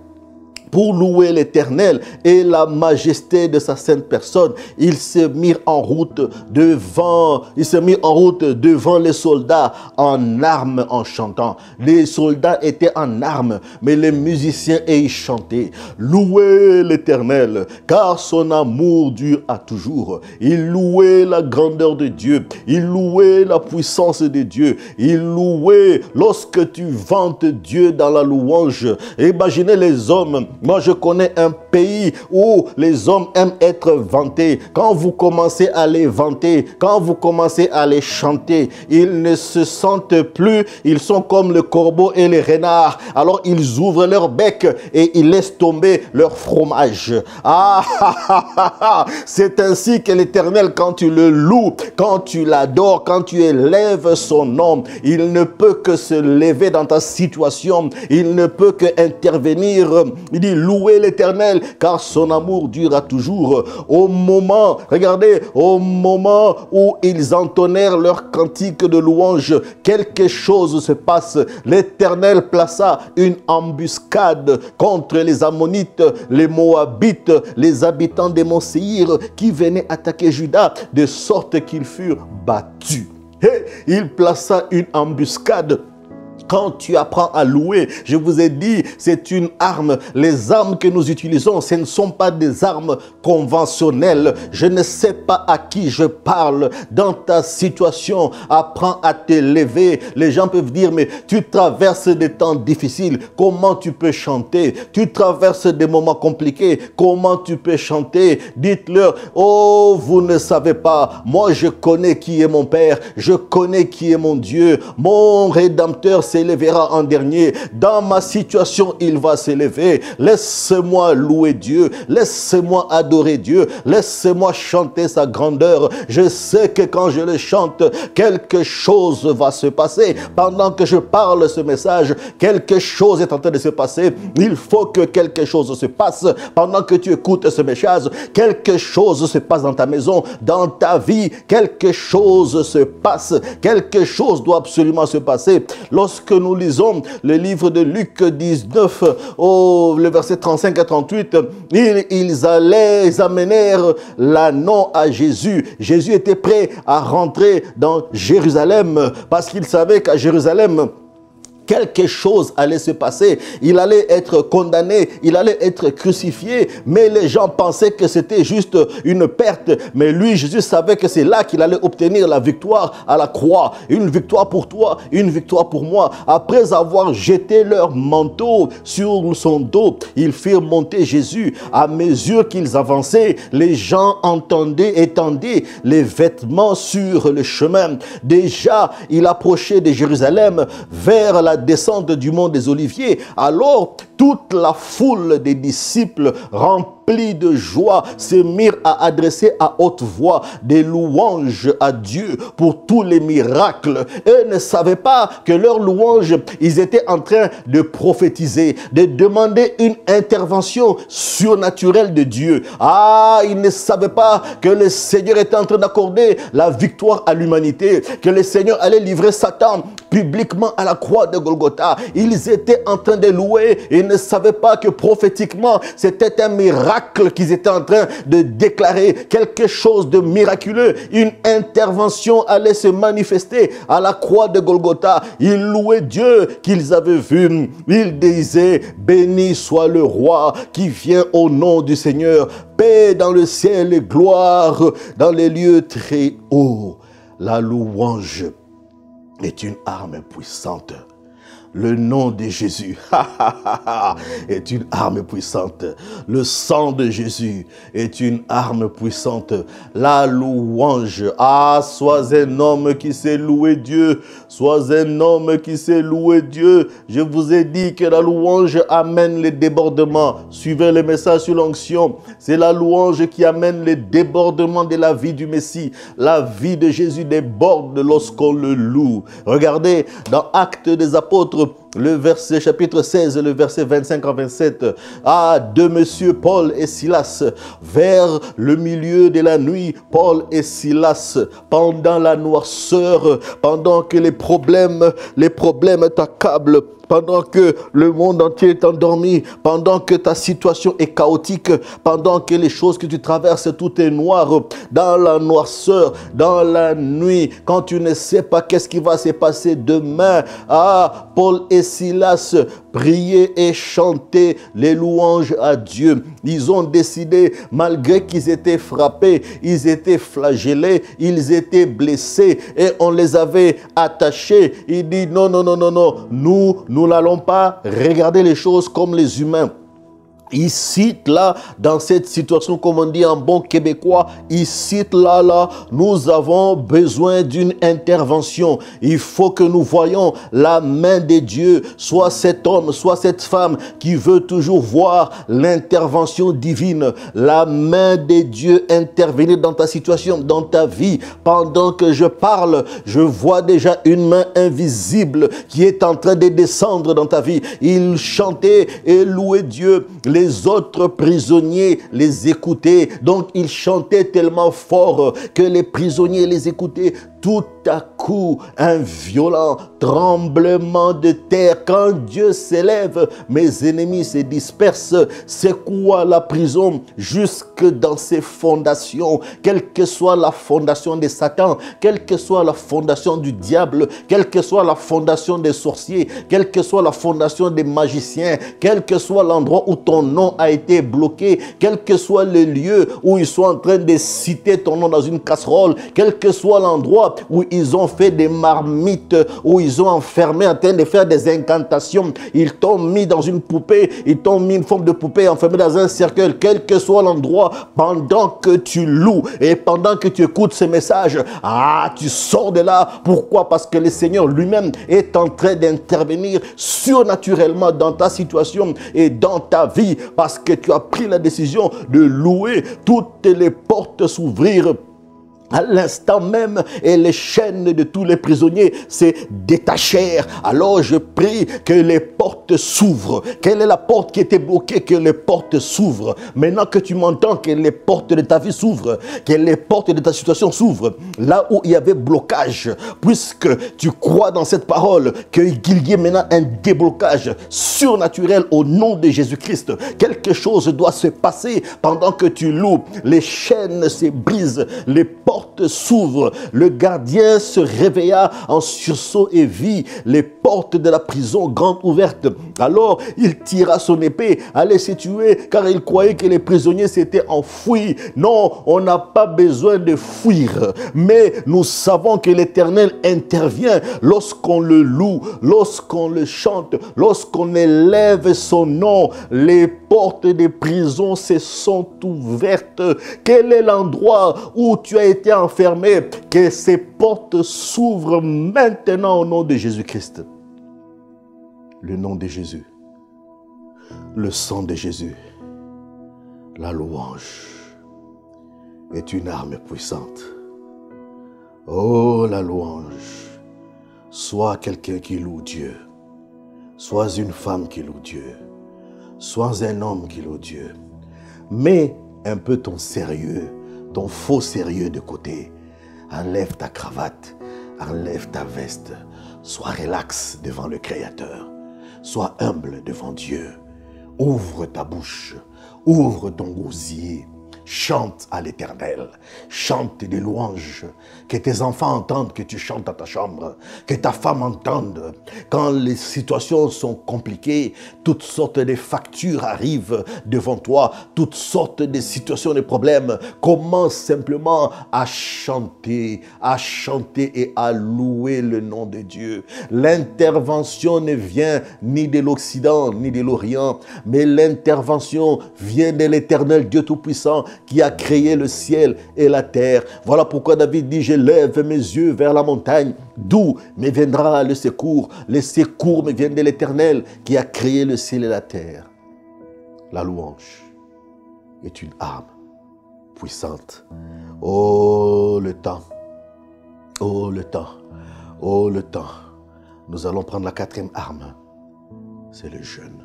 pour louer l'Éternel et la majesté de sa sainte personne. Il s'est mis en route devant les soldats en armes en chantant. Les soldats étaient en armes, mais les musiciens et ils chantaient. Louez l'Éternel, car son amour dure à toujours. Il louait la grandeur de Dieu. Il louait la puissance de Dieu. Il louait lorsque tu vantes Dieu dans la louange. Imaginez les hommes. Moi, je connais un pays où les hommes aiment être vantés. Quand vous commencez à les vanter, quand vous commencez à les chanter, ils ne se sentent plus. Ils sont comme le corbeau et les renards. Alors, ils ouvrent leur bec et ils laissent tomber leur fromage. C'est ainsi que l'Éternel, quand tu le loues, quand tu l'adores, quand tu élèves son nom, il ne peut que se lever dans ta situation. Il ne peut que intervenir. Il dit, louez l'Éternel, car son amour durera toujours. Au moment, regardez, au moment où ils entonnèrent leur cantique de louange, quelque chose se passe. L'Éternel plaça une embuscade contre les Ammonites, les Moabites, les habitants des monts Séir qui venaient attaquer Juda, de sorte qu'ils furent battus. Et il plaça une embuscade. Quand tu apprends à louer, je vous ai dit, c'est une arme. Les armes que nous utilisons, ce ne sont pas des armes conventionnelles. Je ne sais pas à qui je parle. Dans ta situation, apprends à t'élever. Les gens peuvent dire, mais tu traverses des temps difficiles. Comment tu peux chanter? Tu traverses des moments compliqués. Comment tu peux chanter? Dites-leur, oh, vous ne savez pas. Moi, je connais qui est mon Père. Je connais qui est mon Dieu. Mon Rédempteur s'élèvera en dernier. Dans ma situation, il va s'élever. Laisse-moi louer Dieu. Laisse-moi adorer Dieu. Laisse-moi chanter sa grandeur. Je sais que quand je le chante, quelque chose va se passer. Pendant que je parle ce message, quelque chose est en train de se passer. Il faut que quelque chose se passe. Pendant que tu écoutes ce message, quelque chose se passe dans ta maison, dans ta vie. Quelque chose se passe. Quelque chose doit absolument se passer. Lorsque nous lisons le livre de Luc 19, le verset 35 à 38, ils amenèrent l'anneau à Jésus. Jésus était prêt à rentrer dans Jérusalem parce qu'il savait qu'à Jérusalem, quelque chose allait se passer. Il allait être condamné, il allait être crucifié, mais les gens pensaient que c'était juste une perte. Mais lui, Jésus savait que c'est là qu'il allait obtenir la victoire à la croix. Une victoire pour toi, une victoire pour moi. Après avoir jeté leur manteau sur son dos, ils firent monter Jésus. À mesure qu'ils avançaient, les gens étendaient les vêtements sur le chemin. Déjà, il approchait de Jérusalem vers la descente du mont des Oliviers. Alors, toute la foule des disciples remplis de joie se mirent à adresser à haute voix des louanges à Dieu pour tous les miracles. Eux ne savaient pas que leurs louanges, ils étaient en train de prophétiser, de demander une intervention surnaturelle de Dieu. Ils ne savaient pas que le Seigneur était en train d'accorder la victoire à l'humanité, que le Seigneur allait livrer Satan publiquement à la croix de Golgotha. Ils étaient en train de louer et ne savaient pas que prophétiquement, c'était un miracle qu'ils étaient en train de déclarer. Quelque chose de miraculeux. Une intervention allait se manifester à la croix de Golgotha. Ils louaient Dieu qu'ils avaient vu. Ils disaient, béni soit le roi qui vient au nom du Seigneur. Paix dans le ciel et gloire dans les lieux très hauts. La louange est une arme puissante. Le nom de Jésus est une arme puissante. Le sang de Jésus est une arme puissante. La louange. Ah, sois un homme qui sait louer Dieu. Sois un homme qui sait louer Dieu. Je vous ai dit que la louange amène les débordements. Suivez le message sur l'onction. C'est la louange qui amène les débordements de la vie du Messie. La vie de Jésus déborde lorsqu'on le loue. Regardez dans Actes des Apôtres, le verset chapitre 16, le verset 25 à 27. Ah, de Monsieur Paul et Silas, vers le milieu de la nuit, Paul et Silas, pendant la noirceur, pendant que les problèmes t'accablent, pendant que le monde entier est endormi, pendant que ta situation est chaotique, pendant que les choses que tu traverses, tout est noir, dans la noirceur, dans la nuit, quand tu ne sais pas qu'est-ce qui va se passer demain. Ah, Paul et Silas priaient et chantaient les louanges à Dieu. Ils ont décidé, malgré qu'ils étaient frappés, ils étaient flagellés, ils étaient blessés et on les avait attachés. Il dit non, non, non, non, non, nous n'allons pas regarder les choses comme les humains. Ici, là, dans cette situation, comme on dit en bon québécois, ici, là, nous avons besoin d'une intervention. Il faut que nous voyions la main de Dieu, soit cet homme, soit cette femme qui veut toujours voir l'intervention divine, la main de Dieu intervenir dans ta situation, dans ta vie. Pendant que je parle, je vois déjà une main invisible qui est en train de descendre dans ta vie. Il chantait et louait Dieu. Les autres prisonniers les écoutaient. Donc, ils chantaient tellement fort que les prisonniers les écoutaient. Tout à coup, un violent tremblement de terre. Quand Dieu s'élève, mes ennemis se dispersent. Secoua la prison jusque dans ses fondations. Quelle que soit la fondation de Satan, quelle que soit la fondation du diable, quelle que soit la fondation des sorciers, quelle que soit la fondation des magiciens, quel que soit l'endroit où ton nom a été bloqué, quel que soit le lieu où ils sont en train de citer ton nom dans une casserole, quel que soit l'endroit où ils ont fait des marmites, où ils ont enfermé en train de faire des incantations, ils t'ont mis dans une poupée, ils t'ont mis une forme de poupée enfermée dans un cercueil, quel que soit l'endroit, pendant que tu loues et pendant que tu écoutes ces messages, tu sors de là. Pourquoi? Parce que le Seigneur lui-même est en train d'intervenir surnaturellement dans ta situation et dans ta vie, parce que tu as pris la décision de louer. Toutes les portes s'ouvrirent à l'instant même, et les chaînes de tous les prisonniers se détachèrent. Alors je prie que les portes s'ouvrent. Quelle est la porte qui était bloquée? Que les portes s'ouvrent. Maintenant que tu m'entends, que les portes de ta vie s'ouvrent, que les portes de ta situation s'ouvrent. Là où il y avait blocage, puisque tu crois dans cette parole, qu'il y ait maintenant un déblocage surnaturel au nom de Jésus-Christ. Quelque chose doit se passer pendant que tu loues. Les chaînes se brisent, les portes s'ouvrent. Le gardien se réveilla en sursaut et vit les portes de la prison grandes ouvertes. Alors il tira son épée, allait se tuer, car il croyait que les prisonniers s'étaient enfouis. Non, on n'a pas besoin de fuir, mais nous savons que l'Éternel intervient lorsqu'on le loue, lorsqu'on le chante, lorsqu'on élève son nom. Les portes des prisons se sont ouvertes. Quel est l'endroit où tu as été enfermé? Que ces portes s'ouvrent maintenant au nom de Jésus-Christ. Le nom de Jésus, le sang de Jésus, la louange est une arme puissante. Oh, la louange. Sois quelqu'un qui loue Dieu. Sois une femme qui loue Dieu. Sois un homme qui loue Dieu. Mets un peu ton sérieux, ton faux sérieux de côté. Enlève ta cravate, enlève ta veste. Sois relax devant le Créateur. Sois humble devant Dieu. Ouvre ta bouche. Ouvre ton gosier. Chante à l'Éternel. Chante des louanges. Que tes enfants entendent que tu chantes à ta chambre. Que ta femme entende. Quand les situations sont compliquées, toutes sortes de factures arrivent devant toi. Toutes sortes de situations, de problèmes. Commence simplement à chanter et à louer le nom de Dieu. L'intervention ne vient ni de l'Occident, ni de l'Orient, mais l'intervention vient de l'Éternel Dieu Tout-Puissant qui a créé le ciel et la terre. Voilà pourquoi David dit, je lève mes yeux vers la montagne, d'où me viendra le secours. Le secours me vient de l'Éternel qui a créé le ciel et la terre. La louange est une arme puissante. Oh le temps, oh le temps, oh le temps. Nous allons prendre la quatrième arme, c'est le jeûne.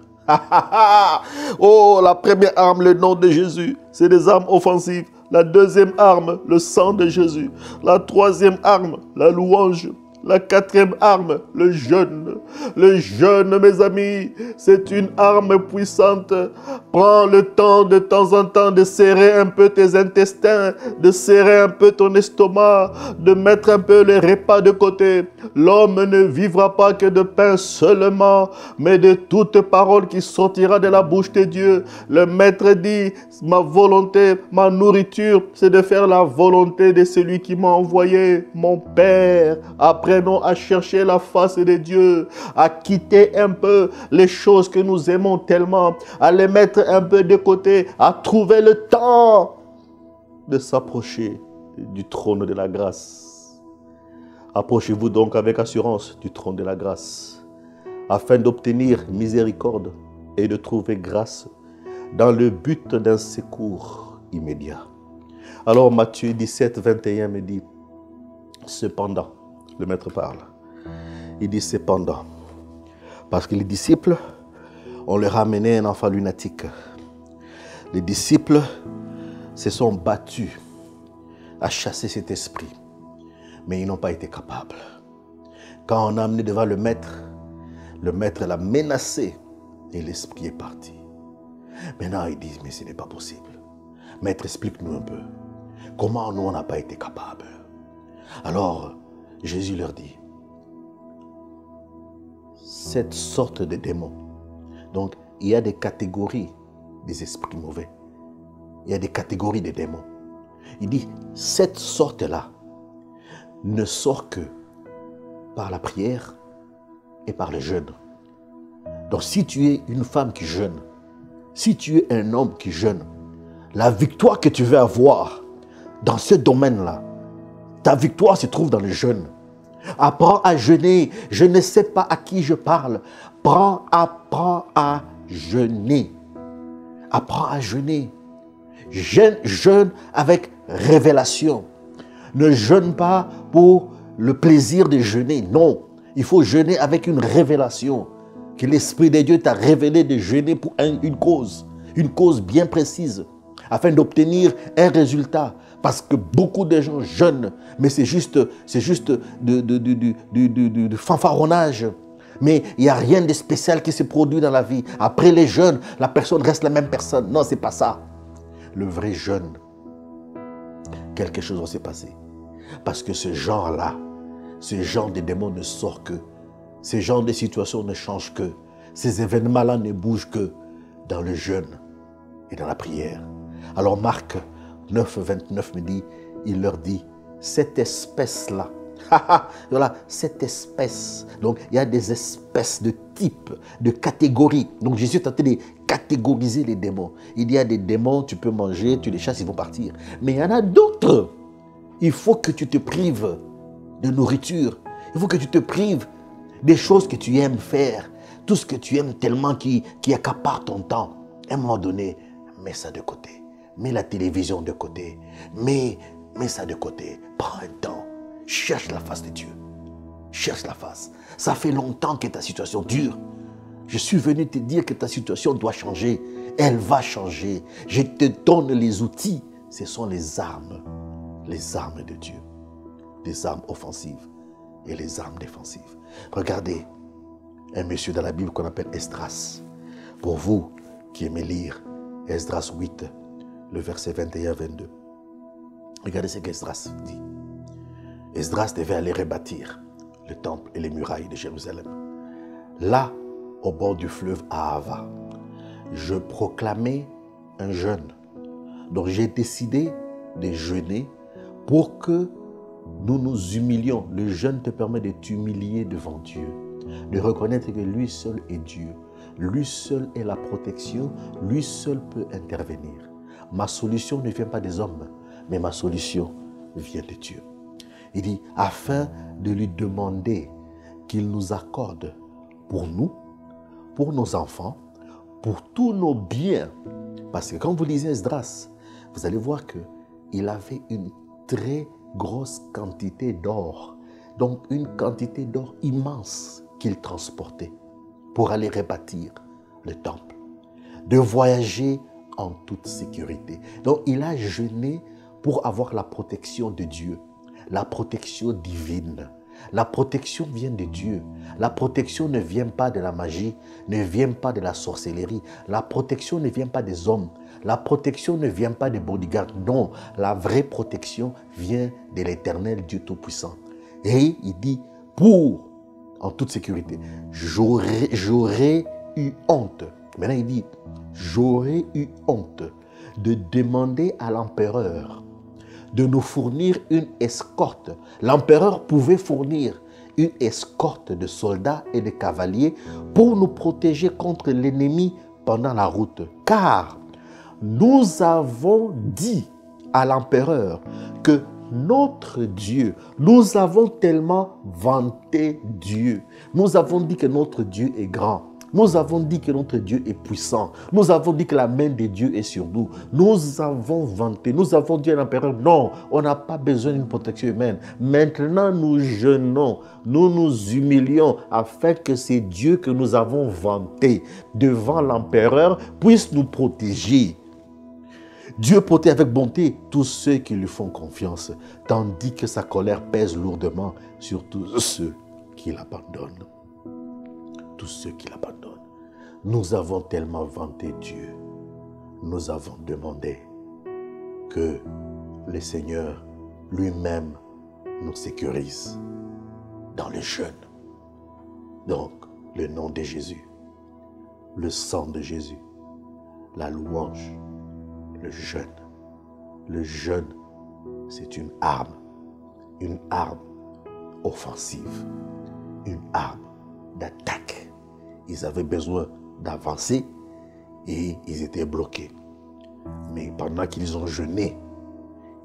Oh, la première arme, le nom de Jésus, c'est des armes offensives. La deuxième arme, le sang de Jésus. La troisième arme, la louange. La quatrième arme, le jeûne. Le jeûne, mes amis, c'est une arme puissante. Prends le temps de temps en temps de serrer un peu tes intestins, de serrer un peu ton estomac, de mettre un peu les repas de côté. L'homme ne vivra pas que de pain seulement, mais de toute parole qui sortira de la bouche de Dieu. Le Maître dit, ma volonté, ma nourriture, c'est de faire la volonté de celui qui m'a envoyé, mon Père. Apprenons à chercher la face de Dieu, à quitter un peu les choses que nous aimons tellement, à les mettre un peu de côté, à trouver le temps de s'approcher du trône de la grâce. Approchez-vous donc avec assurance du trône de la grâce, afin d'obtenir miséricorde et de trouver grâce dans le but d'un secours immédiat. Alors Matthieu 17, 21 me dit, cependant, le Maître parle, il dit cependant, parce que les disciples, on leur a amené un enfant lunatique. Les disciples se sont battus à chasser cet esprit, mais ils n'ont pas été capables. Quand on a amené devant le Maître l'a menacé et l'esprit est parti. Maintenant, ils disent, mais ce n'est pas possible. Maître, explique-nous un peu. Comment nous, on n'a pas été capables? Alors, Jésus leur dit, cette sorte de démons. Donc, il y a des catégories des esprits mauvais. Il y a des catégories de démons. Il dit, cette sorte-là ne sort que par la prière et par le jeûne. Donc, si tu es une femme qui jeûne, si tu es un homme qui jeûne, la victoire que tu veux avoir dans ce domaine-là, ta victoire se trouve dans le jeûne. Apprends à jeûner. Je ne sais pas à qui je parle. Apprends à jeûner. Apprends à jeûner. Jeûne avec révélation. Ne jeûne pas pour le plaisir de jeûner. Non, il faut jeûner avec une révélation. Que l'Esprit de Dieu t'a révélé de jeûner pour une cause bien précise, afin d'obtenir un résultat. Parce que beaucoup de gens jeûnent, mais c'est juste du fanfaronnage. Mais il n'y a rien de spécial qui se produit dans la vie. Après les jeûnes, la personne reste la même personne. Non, ce n'est pas ça. Le vrai jeûne, quelque chose va se passer. Parce que ce genre-là, ce genre de démons ne sort que, ce genre de situations ne changent que, ces événements-là ne bougent que dans le jeûne et dans la prière. Alors Marc 9, 29 me dit, il leur dit, cette espèce-là, voilà, cette espèce. Donc, il y a des espèces de types, de catégories. Donc, Jésus est en train de catégoriser les démons. Il y a des démons, tu peux manger, tu les chasses, ils vont partir. Mais il y en a d'autres. Il faut que tu te prives de nourriture. Il faut que tu te prives des choses que tu aimes faire. Tout ce que tu aimes tellement qui accapare ton temps. À un moment donné, mets ça de côté. Mets la télévision de côté. Mets ça de côté. Prends un temps. Cherche la face de Dieu. Cherche la face. Ça fait longtemps que ta situation dure. Je suis venu te dire que ta situation doit changer. Elle va changer. Je te donne les outils. Ce sont les armes de Dieu. Des armes offensives. et les armes défensives. Regardez, un monsieur dans la Bible qu'on appelle Esdras. Pour vous qui aimez lire Esdras 8, le verset 21-22. Regardez ce qu'Esdras dit. Esdras devait aller rebâtir le temple et les murailles de Jérusalem. Là, au bord du fleuve Ahava, je proclamais un jeûne. Donc j'ai décidé de jeûner pour que nous nous humilions. Le jeûne te permet de t'humilier devant Dieu, de reconnaître que lui seul est Dieu. Lui seul est la protection, lui seul peut intervenir. Ma solution ne vient pas des hommes, mais ma solution vient de Dieu. Il dit, afin de lui demander qu'il nous accorde pour nous, pour nos enfants, pour tous nos biens. Parce que quand vous lisez Esdras, vous allez voir qu'il avait une très grosse quantité d'or. Donc une quantité d'or immense qu'il transportait pour aller rebâtir le temple. De voyager en toute sécurité. Donc il a jeûné pour avoir la protection de Dieu. La protection divine. La protection vient de Dieu. La protection ne vient pas de la magie, ne vient pas de la sorcellerie. La protection ne vient pas des hommes. La protection ne vient pas des bodyguards. Non, la vraie protection vient de l'Éternel Dieu Tout-Puissant. Et il dit, pour, en toute sécurité, j'aurais eu honte. Maintenant il dit, j'aurais eu honte de demander à l'empereur de nous fournir une escorte. L'empereur pouvait fournir une escorte de soldats et de cavaliers pour nous protéger contre l'ennemi pendant la route. Car nous avons dit à l'empereur que notre Dieu, nous avons tellement vanté Dieu. Nous avons dit que notre Dieu est grand. Nous avons dit que notre Dieu est puissant. Nous avons dit que la main de Dieu est sur nous. Nous avons vanté. Nous avons dit à l'empereur, non, on n'a pas besoin d'une protection humaine. Maintenant, nous jeûnons. Nous nous humilions afin que ces dieux que nous avons vantés devant l'empereur puissent nous protéger. Dieu protège avec bonté tous ceux qui lui font confiance, tandis que sa colère pèse lourdement sur tous ceux qui l'abandonnent. Tous ceux qui l'abandonnent. Nous avons tellement vanté Dieu. Nous avons demandé que le Seigneur lui-même nous sécurise dans le jeûne. Donc, le nom de Jésus, le sang de Jésus, la louange, le jeûne. Le jeûne, c'est une arme offensive, une arme d'attaque. Ils avaient besoin d'avancer et ils étaient bloqués. Mais pendant qu'ils ont jeûné,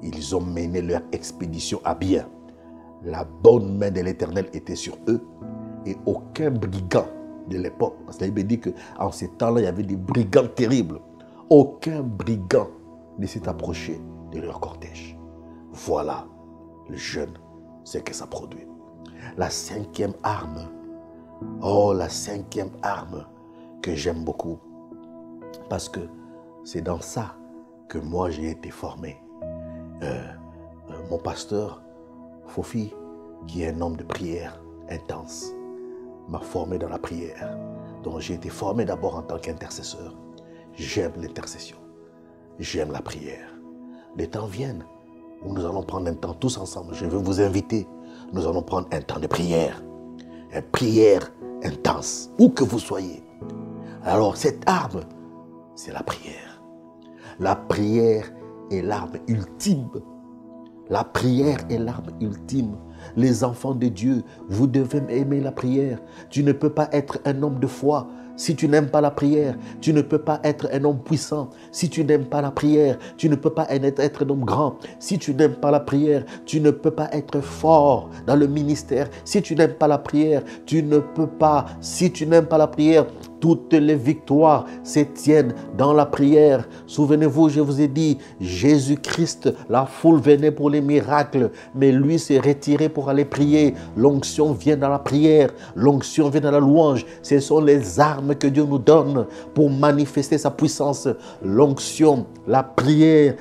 ils ont mené leur expédition à bien. La bonne main de l'Éternel était sur eux et aucun brigand de l'époque, parce que la Bible dit qu'en ces temps-là, il y avait des brigands terribles. Aucun brigand ne s'est approché de leur cortège. Voilà le jeûne, ce que ça produit. La cinquième arme, la cinquième arme que j'aime beaucoup, parce que c'est dans ça que moi j'ai été formé. Mon pasteur, Fofi, qui est un homme de prière intense, m'a formé dans la prière. Donc j'ai été formé d'abord en tant qu'intercesseur. J'aime l'intercession, j'aime la prière. Les temps viennent où nous allons prendre un temps tous ensemble. Je veux vous inviter, nous allons prendre un temps de prière. Une prière intense, où que vous soyez. Alors cette arme, c'est la prière. La prière est l'arme ultime. La prière est l'arme ultime. Les enfants de Dieu, vous devez aimer la prière. Tu ne peux pas être un homme de foi si tu n'aimes pas la prière. Tu ne peux pas être un homme puissant si tu n'aimes pas la prière. Tu ne peux pas être un homme grand si tu n'aimes pas la prière. Tu ne peux pas être fort dans le ministère si tu n'aimes pas la prière. Tu ne peux pas, si tu n'aimes pas la prière, Toutes les victoires se tiennent dans la prière. Souvenez-vous, je vous ai dit, Jésus-Christ, la foule venait pour les miracles, mais lui s'est retiré pour aller prier. L'onction vient dans la prière, l'onction vient dans la louange. Ce sont les armes que Dieu nous donne pour manifester sa puissance. L'onction, la prière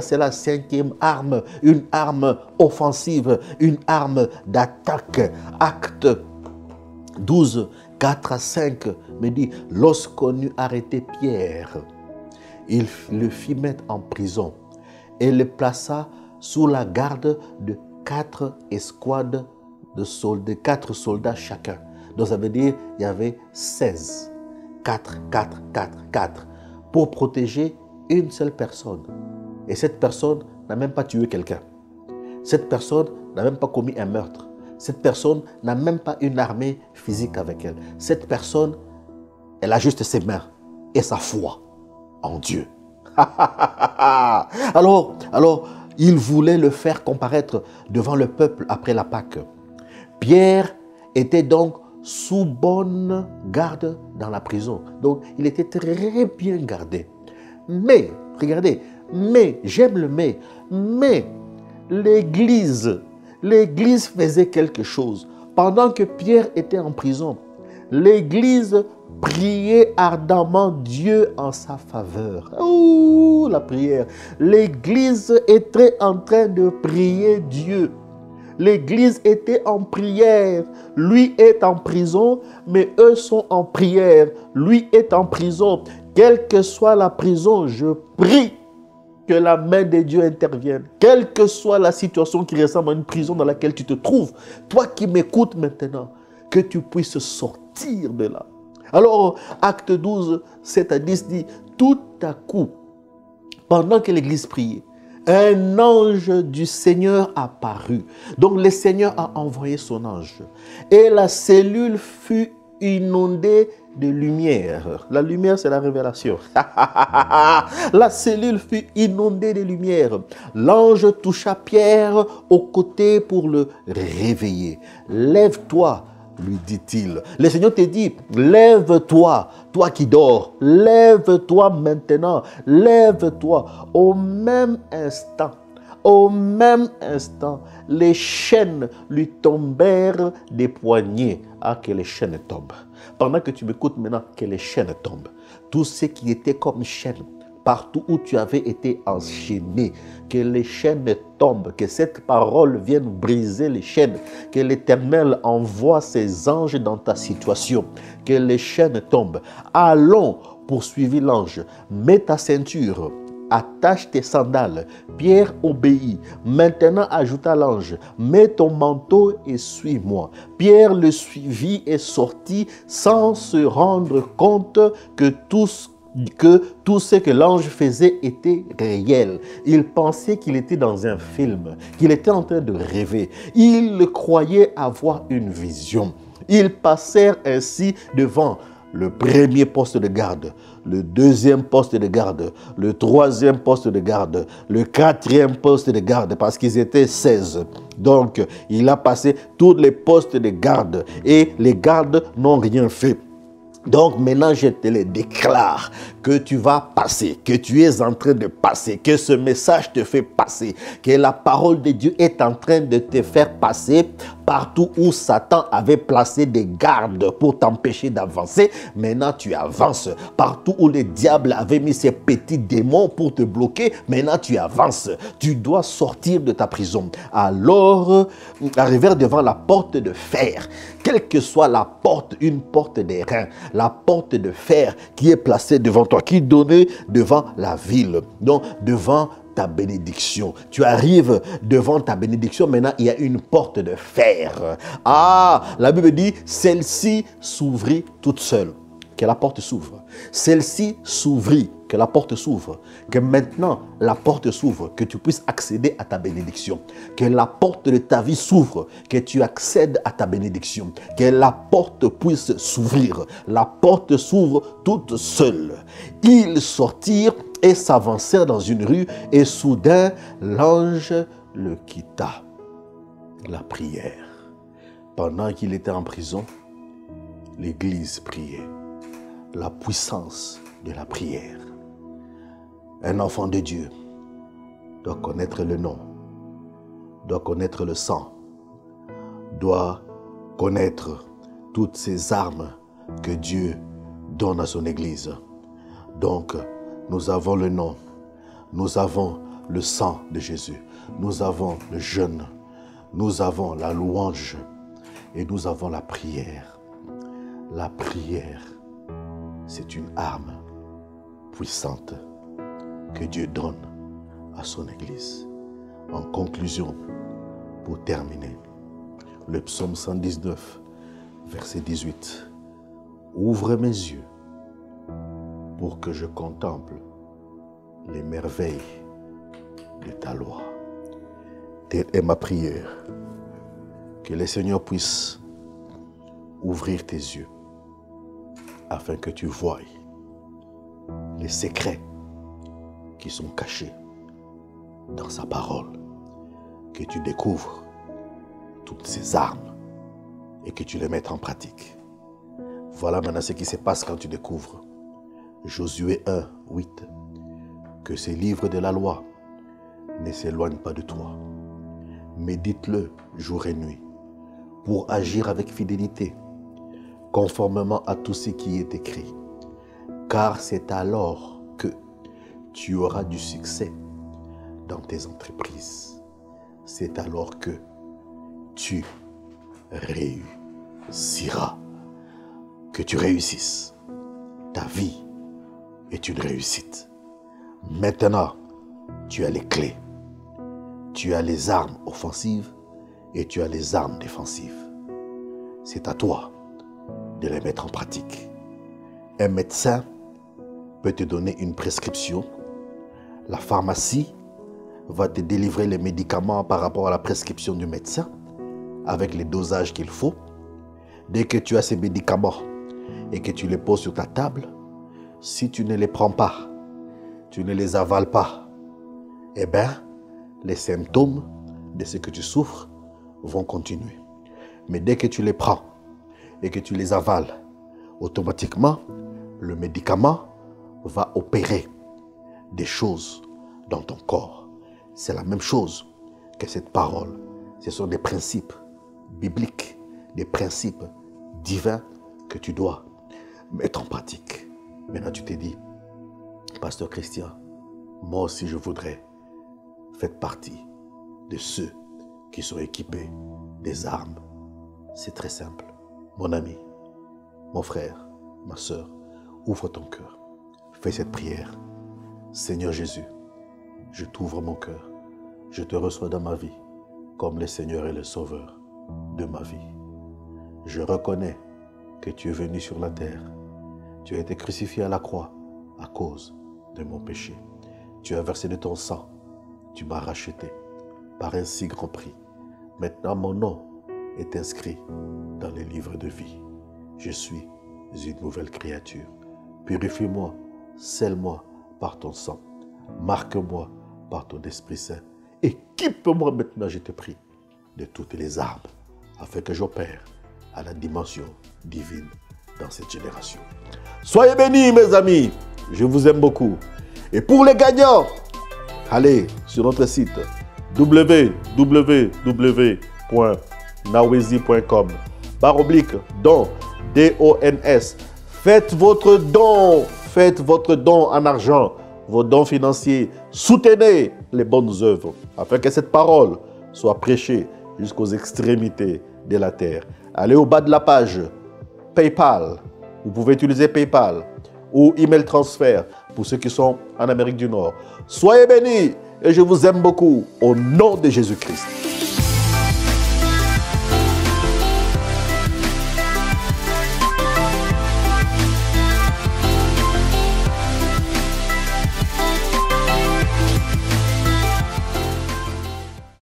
c'est la 5e arme, une arme offensive, une arme d'attaque. Acte 12, 4 à 5 me dit, lorsqu'on eut arrêté Pierre, il le fit mettre en prison et le plaça sous la garde de 4 escouades de 4 soldats chacun. Donc ça veut dire il y avait 16, 4, pour protéger une seule personne. Et cette personne n'a même pas tué quelqu'un. Cette personne n'a même pas commis un meurtre. Cette personne n'a même pas une armée physique avec elle. Cette personne, elle a juste ses mains et sa foi en Dieu. Alors, il voulait le faire comparaître devant le peuple après la Pâque. Pierre était donc sous bonne garde dans la prison. Donc, il était très bien gardé. Mais, regardez, j'aime le mais l'Église faisait quelque chose. Pendant que Pierre était en prison, l'Église priait ardemment Dieu en sa faveur. Oh, la prière. L'Église était en train de prier Dieu. L'Église était en prière. Lui est en prison, mais eux sont en prière. Lui est en prison. Quelle que soit la prison, je prie que la main de Dieu intervienne. Quelle que soit la situation qui ressemble à une prison dans laquelle tu te trouves, toi qui m'écoutes maintenant, que tu puisses sortir de là. Alors, acte 12, 7 à 10 dit, tout à coup, pendant que l'Église priait, un ange du Seigneur apparut. Donc, le Seigneur a envoyé son ange. Et la cellule fut inondée de lumière. La lumière, c'est la révélation. La cellule fut inondée de lumière. L'ange toucha Pierre au côté pour le réveiller. Lève-toi, lui dit-il. Le Seigneur te dit, lève-toi, toi qui dors. Lève-toi maintenant. Lève-toi. Au même instant, les chaînes lui tombèrent des poignets. Ah, que les chaînes tombent. Pendant que tu m'écoutes maintenant, que les chaînes tombent. Tout ce qui était comme chaîne, partout où tu avais été enchaîné, que les chaînes tombent, que cette parole vienne briser les chaînes, que l'Éternel envoie ses anges dans ta situation, que les chaînes tombent. Allons, poursuivit l'ange, mets ta ceinture, attache tes sandales. Pierre obéit. Maintenant, ajouta l'ange, mets ton manteau et suis-moi. Pierre le suivit et sortit sans se rendre compte que tout ce que l'ange faisait était réel. Il pensait qu'il était dans un film, qu'il était en train de rêver. Il croyait avoir une vision. Ils passèrent ainsi devant le premier poste de garde, le deuxième poste de garde, le troisième poste de garde, le quatrième poste de garde, parce qu'ils étaient 16. Donc, il a passé tous les postes de garde et les gardes n'ont rien fait. Donc maintenant, je te le déclare que tu vas passer, que tu es en train de passer, que ce message te fait passer, que la parole de Dieu est en train de te faire passer partout où Satan avait placé des gardes pour t'empêcher d'avancer. Maintenant, tu avances. Partout où le diable avait mis ses petits démons pour te bloquer, maintenant tu avances. Tu dois sortir de ta prison. Alors, arriver devant la porte de fer, quelle que soit la porte, une porte des reins, la porte de fer qui est placée devant toi, qui est donnée devant la ville, donc devant ta bénédiction. Tu arrives devant ta bénédiction, maintenant il y a une porte de fer. Ah, la Bible dit, celle-ci s'ouvrit toute seule. Que la porte s'ouvre. Celle-ci s'ouvrit, que la porte s'ouvre. Que maintenant la porte s'ouvre, que tu puisses accéder à ta bénédiction. Que la porte de ta vie s'ouvre, que tu accèdes à ta bénédiction. Que la porte puisse s'ouvrir. La porte s'ouvre toute seule. Ils sortirent et s'avancèrent dans une rue et soudain l'ange le quitta. La prière. Pendant qu'il était en prison, l'Église priait. la puissance de la prière. Un enfant de Dieu doit connaître le nom, doit connaître le sang, doit connaître toutes ces armes que Dieu donne à son Église. Donc, nous avons le nom, nous avons le sang de Jésus, nous avons le jeûne, nous avons la louange et nous avons la prière. La prière, c'est une arme puissante que Dieu donne à son Église. En conclusion, pour terminer, le psaume 119, verset 18. Ouvre mes yeux pour que je contemple les merveilles de ta loi. Telle est ma prière. Que le Seigneur puisse ouvrir tes yeux afin que tu voies les secrets qui sont cachés dans sa parole. Que tu découvres toutes ces armes et que tu les mettes en pratique. Voilà maintenant ce qui se passe quand tu découvres. Josué 1, 8. Que ces livres de la loi ne s'éloignent pas de toi. Médite-le jour et nuit pour agir avec fidélité, conformément à tout ce qui est écrit. Car c'est alors que tu auras du succès dans tes entreprises. C'est alors que tu réussiras. Que tu réussisses. Ta vie est une réussite. Maintenant, tu as les clés. Tu as les armes offensives et tu as les armes défensives. C'est à toi de les mettre en pratique. Un médecin peut te donner une prescription. La pharmacie va te délivrer les médicaments par rapport à la prescription du médecin avec les dosages qu'il faut. Dès que tu as ces médicaments et que tu les poses sur ta table, si tu ne les prends pas, tu ne les avales pas, eh bien, les symptômes de ce que tu souffres vont continuer. Mais dès que tu les prends et que tu les avales, automatiquement, le médicament va opérer des choses dans ton corps. C'est la même chose que cette parole. Ce sont des principes bibliques, des principes divins que tu dois mettre en pratique. Maintenant, tu t'es dit, Pasteur Christian, moi aussi je voudrais faire partie de ceux qui sont équipés des armes. C'est très simple. Mon ami, mon frère, ma soeur, ouvre ton cœur. Fais cette prière. Seigneur Jésus, je t'ouvre mon cœur. Je te reçois dans ma vie comme le Seigneur et le Sauveur de ma vie. Je reconnais que tu es venu sur la terre. Tu as été crucifié à la croix à cause de mon péché. Tu as versé de ton sang. Tu m'as racheté par un si grand prix. Maintenant, mon nom est inscrit dans les livres de vie. Je suis une nouvelle créature. Purifie-moi, scelle-moi par ton sang. Marque-moi par ton Esprit Saint. Équipe-moi maintenant, je te prie, de toutes les armes, afin que j'opère à la dimension divine dans cette génération. Soyez bénis, mes amis. Je vous aime beaucoup. Et pour les gagnants, allez sur notre site www.nawezi.com/don, D-O-N-S. Faites votre don en argent, vos dons financiers. Soutenez les bonnes œuvres afin que cette parole soit prêchée jusqu'aux extrémités de la terre. Allez au bas de la page PayPal. Vous pouvez utiliser PayPal ou email transfert pour ceux qui sont en Amérique du Nord. Soyez bénis et je vous aime beaucoup au nom de Jésus-Christ.